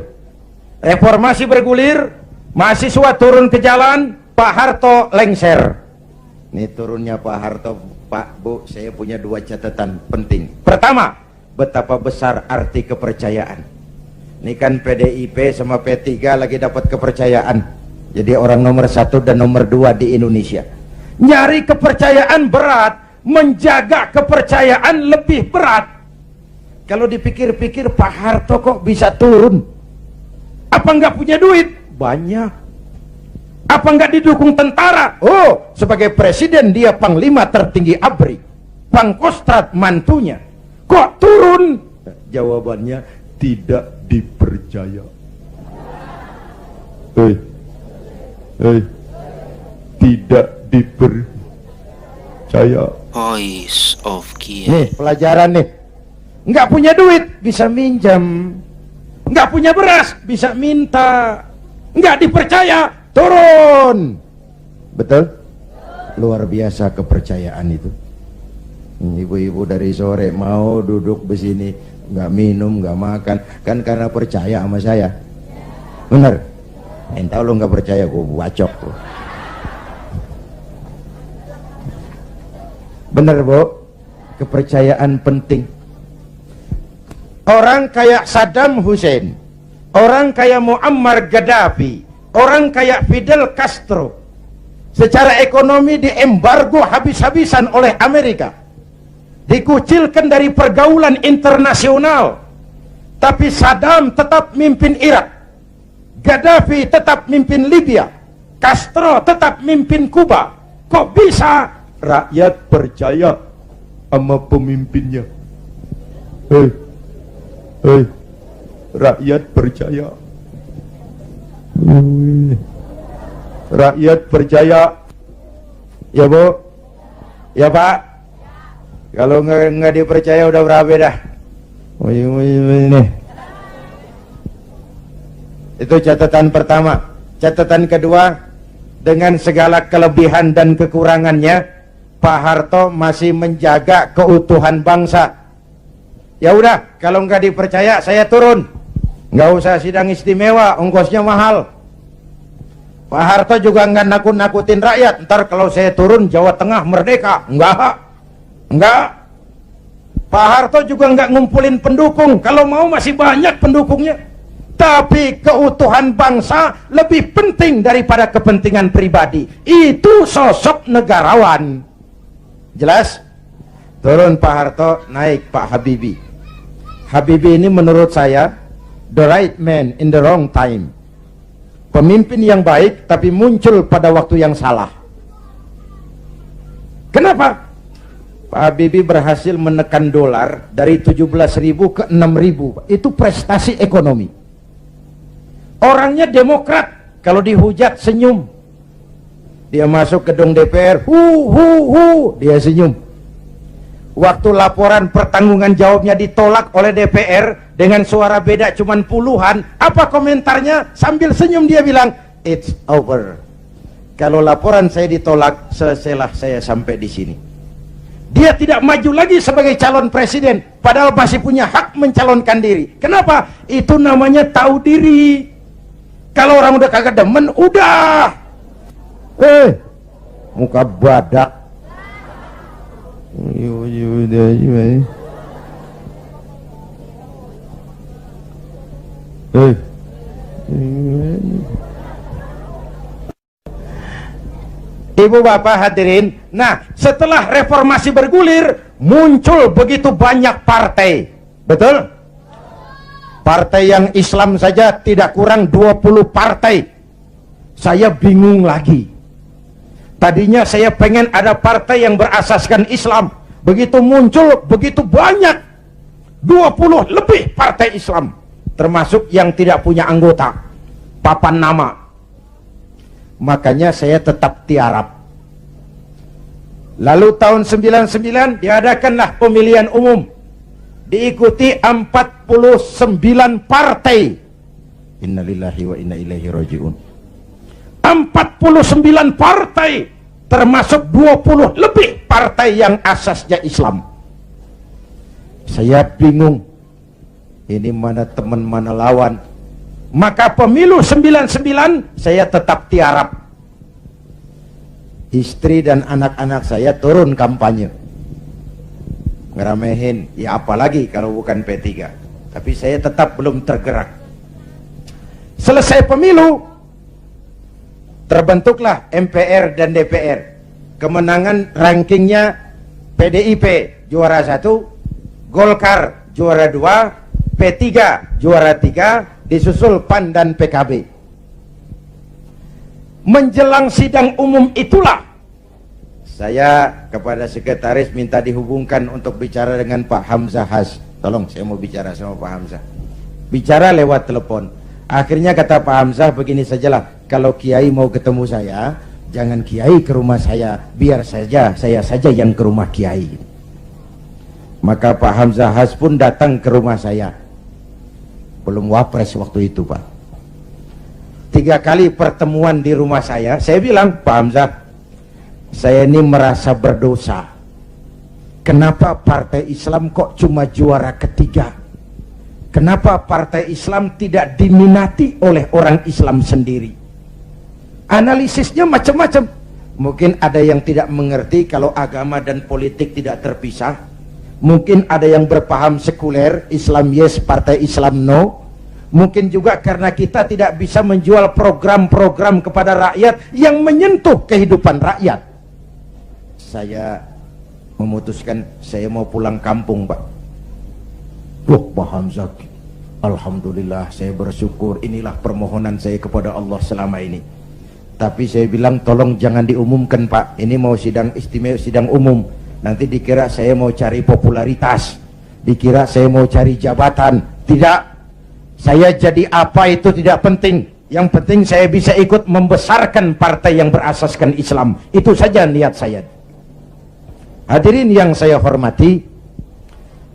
reformasi bergulir, mahasiswa turun ke jalan, Pak Harto lengser. Ini turunnya Pak Harto, Pak Bu, saya punya dua catatan penting. Pertama, betapa besar arti kepercayaan. Ini kan PDIP sama P3 lagi dapat kepercayaan, jadi orang nomor 1 dan nomor 2 di Indonesia. Nyari kepercayaan berat, menjaga kepercayaan lebih berat. Kalau dipikir-pikir, Pak Harto kok bisa turun? Apa nggak punya duit? Banyak. Apa nggak didukung tentara? Oh, sebagai presiden dia panglima tertinggi ABRI, Pangkostrat mantunya. Kok turun? Jawabannya tidak dipercaya. Tidak dipercaya. Voice of Kiai. Nih pelajaran nih. Nggak punya duit bisa minjam, nggak punya beras bisa minta, nggak dipercaya turun. Betul? Luar biasa kepercayaan itu. Ibu-ibu dari sore mau duduk besini, nggak minum, nggak makan, kan karena percaya sama saya. Bener? Entah lo nggak percaya, gue bacok lo. Bener Bu, kepercayaan penting. Orang kayak Saddam Hussein, orang kayak Muammar Gaddafi, orang kayak Fidel Castro, secara ekonomi diembargo habis-habisan oleh Amerika, dikucilkan dari pergaulan internasional, tapi Saddam tetap mimpin Irak, Gaddafi tetap mimpin Libya, Castro tetap mimpin Kuba. Kok bisa rakyat percaya sama pemimpinnya? Rakyat percaya. Rakyat percaya. Ya Bu, ya Pak. Kalau nggak dipercaya udah berapa dah? Ini. Itu catatan pertama. Catatan kedua, dengan segala kelebihan dan kekurangannya, Pak Harto masih menjaga keutuhan bangsa. Ya udah, kalau nggak dipercaya saya turun. Nggak usah sidang istimewa, ongkosnya mahal. Pak Harto juga nggak nakut-nakutin rakyat. Ntar kalau saya turun Jawa Tengah merdeka. Enggak. Pak Harto juga nggak ngumpulin pendukung. Kalau mau masih banyak pendukungnya. Tapi keutuhan bangsa lebih penting daripada kepentingan pribadi. Itu sosok negarawan. Jelas? Turun Pak Harto, naik Pak Habibie. Habibie ini menurut saya the right man in the wrong time. Pemimpin yang baik tapi muncul pada waktu yang salah. Kenapa? Pak Habibie berhasil menekan dolar dari 17.000 ke 6.000. Itu prestasi ekonomi. Orangnya demokrat, kalau dihujat senyum. Dia masuk gedung DPR, dia senyum. Waktu laporan pertanggungan jawabnya ditolak oleh DPR dengan suara beda cuman puluhan, apa komentarnya? Sambil senyum dia bilang, it's over. Kalau laporan saya ditolak, selesailah saya sampai di sini. Dia tidak maju lagi sebagai calon presiden, padahal masih punya hak mencalonkan diri. Kenapa? Itu namanya tahu diri. Kalau orang udah kagak demen, udah. Muka badak. Ibu bapak hadirin, nah setelah reformasi bergulir, muncul begitu banyak partai. Betul? Partai yang Islam saja tidak kurang 20 partai. Saya bingung lagi. Tadinya saya pengen ada partai yang berasaskan Islam. Begitu muncul, begitu banyak. 20 lebih partai Islam. Termasuk yang tidak punya anggota. Papan nama. Makanya saya tetap tiarap. Lalu tahun 99 diadakanlah pemilihan umum. Diikuti 49 partai. Innalillahi wa inna ilaihi raji'un. 49 partai, termasuk 20 lebih partai yang asasnya Islam. Saya bingung, ini mana teman mana lawan. Maka pemilu 99 saya tetap tiarap. Istri dan anak-anak saya turun kampanye, ngeramehin, ya apalagi kalau bukan P3. Tapi saya tetap belum tergerak. Selesai pemilu, terbentuklah MPR dan DPR. Kemenangan rankingnya PDIP juara 1, Golkar juara 2, P3 juara 3, disusul PAN dan PKB. Menjelang sidang umum itulah saya kepada sekretaris minta dihubungkan untuk bicara dengan Pak Hamzah Has. Tolong, saya mau bicara sama Pak Hamzah. Bicara lewat telepon. Akhirnya kata Pak Hamzah, begini sajalah, kalau Kiai mau ketemu saya, jangan Kiai ke rumah saya, biar saja saya saja yang ke rumah Kiai. Maka Pak Hamzah Has pun datang ke rumah saya. Belum wapres waktu itu Pak. 3 kali pertemuan di rumah saya bilang, Pak Hamzah, saya ini merasa berdosa. Kenapa partai Islam kok cuma juara ketiga? Kenapa partai Islam tidak diminati oleh orang Islam sendiri? Analisisnya macam-macam. Mungkin ada yang tidak mengerti kalau agama dan politik tidak terpisah. Mungkin ada yang berpaham sekuler, Islam yes, partai Islam no. Mungkin juga karena kita tidak bisa menjual program-program kepada rakyat yang menyentuh kehidupan rakyat. Saya memutuskan saya mau pulang kampung, Pak. Wah, Pak Hamzah, alhamdulillah, saya bersyukur. Inilah permohonan saya kepada Allah selama ini. Tapi saya bilang tolong jangan diumumkan, Pak. Ini mau sidang istimewa, sidang umum. Nanti dikira saya mau cari popularitas, dikira saya mau cari jabatan. Tidak, saya jadi apa itu tidak penting. Yang penting saya bisa ikut membesarkan partai yang berasaskan Islam. Itu saja niat saya. Hadirin yang saya hormati,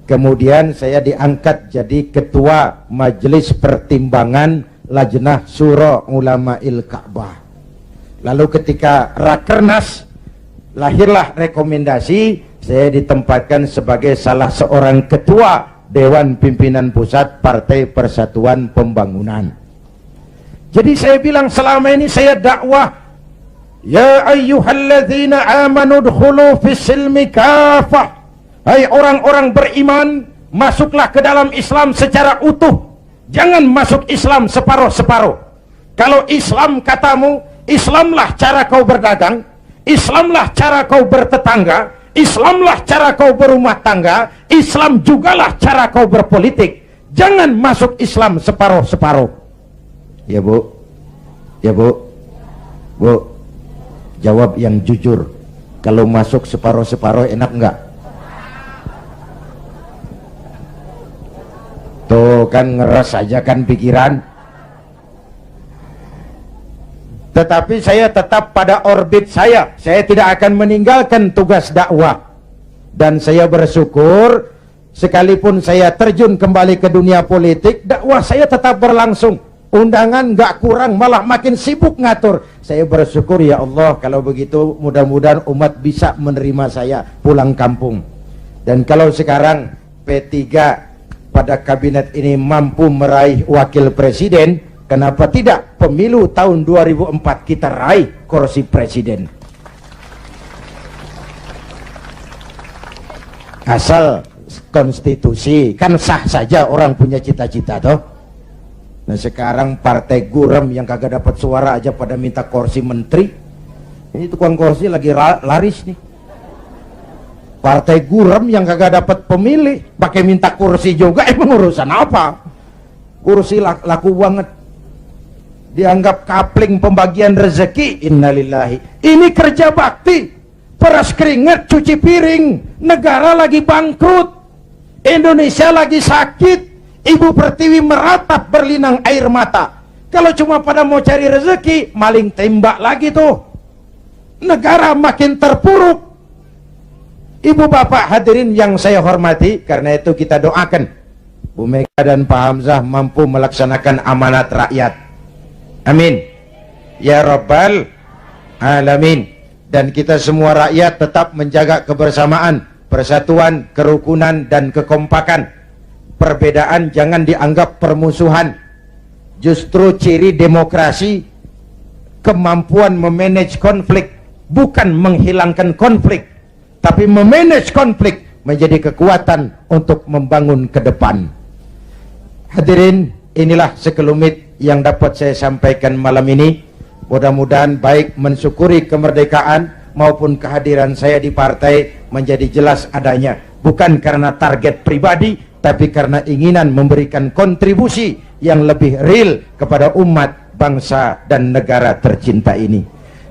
kemudian saya diangkat jadi ketua Majelis Pertimbangan Lajnah Syura Ulama'il Ka'bah. Lalu ketika Rakernas, lahirlah rekomendasi, saya ditempatkan sebagai salah seorang ketua Dewan Pimpinan Pusat Partai Persatuan Pembangunan. Jadi saya bilang selama ini saya dakwah, ya ayyuhalladzina amanu dkhulu fis silmi kafah. Hai orang-orang beriman, masuklah ke dalam Islam secara utuh. Jangan masuk Islam separuh-separuh. Kalau Islam katamu, Islamlah cara kau berdagang, Islamlah cara kau bertetangga, Islamlah cara kau berumah tangga, Islam jugalah cara kau berpolitik. Jangan masuk Islam separuh-separuh. Ya Bu, ya Bu, Bu, jawab yang jujur. Kalau masuk separuh-separuh enak enggak? Tuh kan ngeres aja kan pikiran. Tetapi saya tetap pada orbit saya. Saya tidak akan meninggalkan tugas dakwah. Dan saya bersyukur, sekalipun saya terjun kembali ke dunia politik, dakwah saya tetap berlangsung. Undangan nggak kurang, malah makin sibuk ngatur. Saya bersyukur, ya Allah, kalau begitu mudah-mudahan umat bisa menerima saya pulang kampung. Dan kalau sekarang P3 pada kabinet ini mampu meraih wakil presiden, kenapa tidak pemilu tahun 2004 kita raih kursi presiden? Asal konstitusi, kan sah saja orang punya cita-cita toh. Nah sekarang partai gurem yang kagak dapat suara aja pada minta kursi menteri. Ini tukang kursi lagi laris nih. Partai gurem yang kagak dapat pemilih pakai minta kursi juga, emang urusan apa? Kursi laku banget. Dianggap kapling pembagian rezeki. Innalillahi. Ini kerja bakti, peras keringat, cuci piring. Negara lagi bangkrut, Indonesia lagi sakit, Ibu Pertiwi meratap berlinang air mata. Kalau cuma pada mau cari rezeki, maling tembak lagi tuh. Negara makin terpuruk. Ibu bapak hadirin yang saya hormati, karena itu kita doakan Bu Mega dan Pak Hamzah mampu melaksanakan amanat rakyat. Amin ya Rabbal Alamin. Dan kita semua rakyat tetap menjaga kebersamaan, persatuan, kerukunan, dan kekompakan. Perbedaan jangan dianggap permusuhan. Justru ciri demokrasi kemampuan memanage konflik, bukan menghilangkan konflik, tapi memanage konflik menjadi kekuatan untuk membangun ke depan. Hadirin, inilah sekelumit yang dapat saya sampaikan malam ini. Mudah-mudahan baik mensyukuri kemerdekaan maupun kehadiran saya di partai menjadi jelas adanya, bukan karena target pribadi, tapi karena inginan memberikan kontribusi yang lebih real kepada umat, bangsa, dan negara tercinta ini.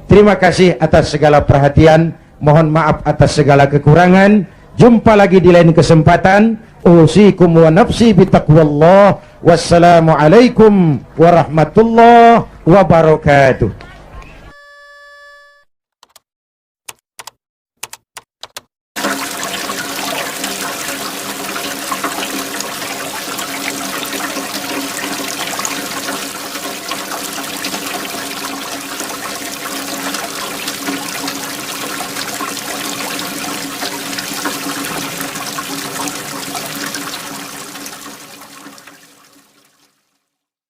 Terima kasih atas segala perhatian, mohon maaf atas segala kekurangan. Jumpa lagi di lain kesempatan. Usikum wa nafsi bitaqwallah. Wassalamualaikum warahmatullahi wabarakatuh.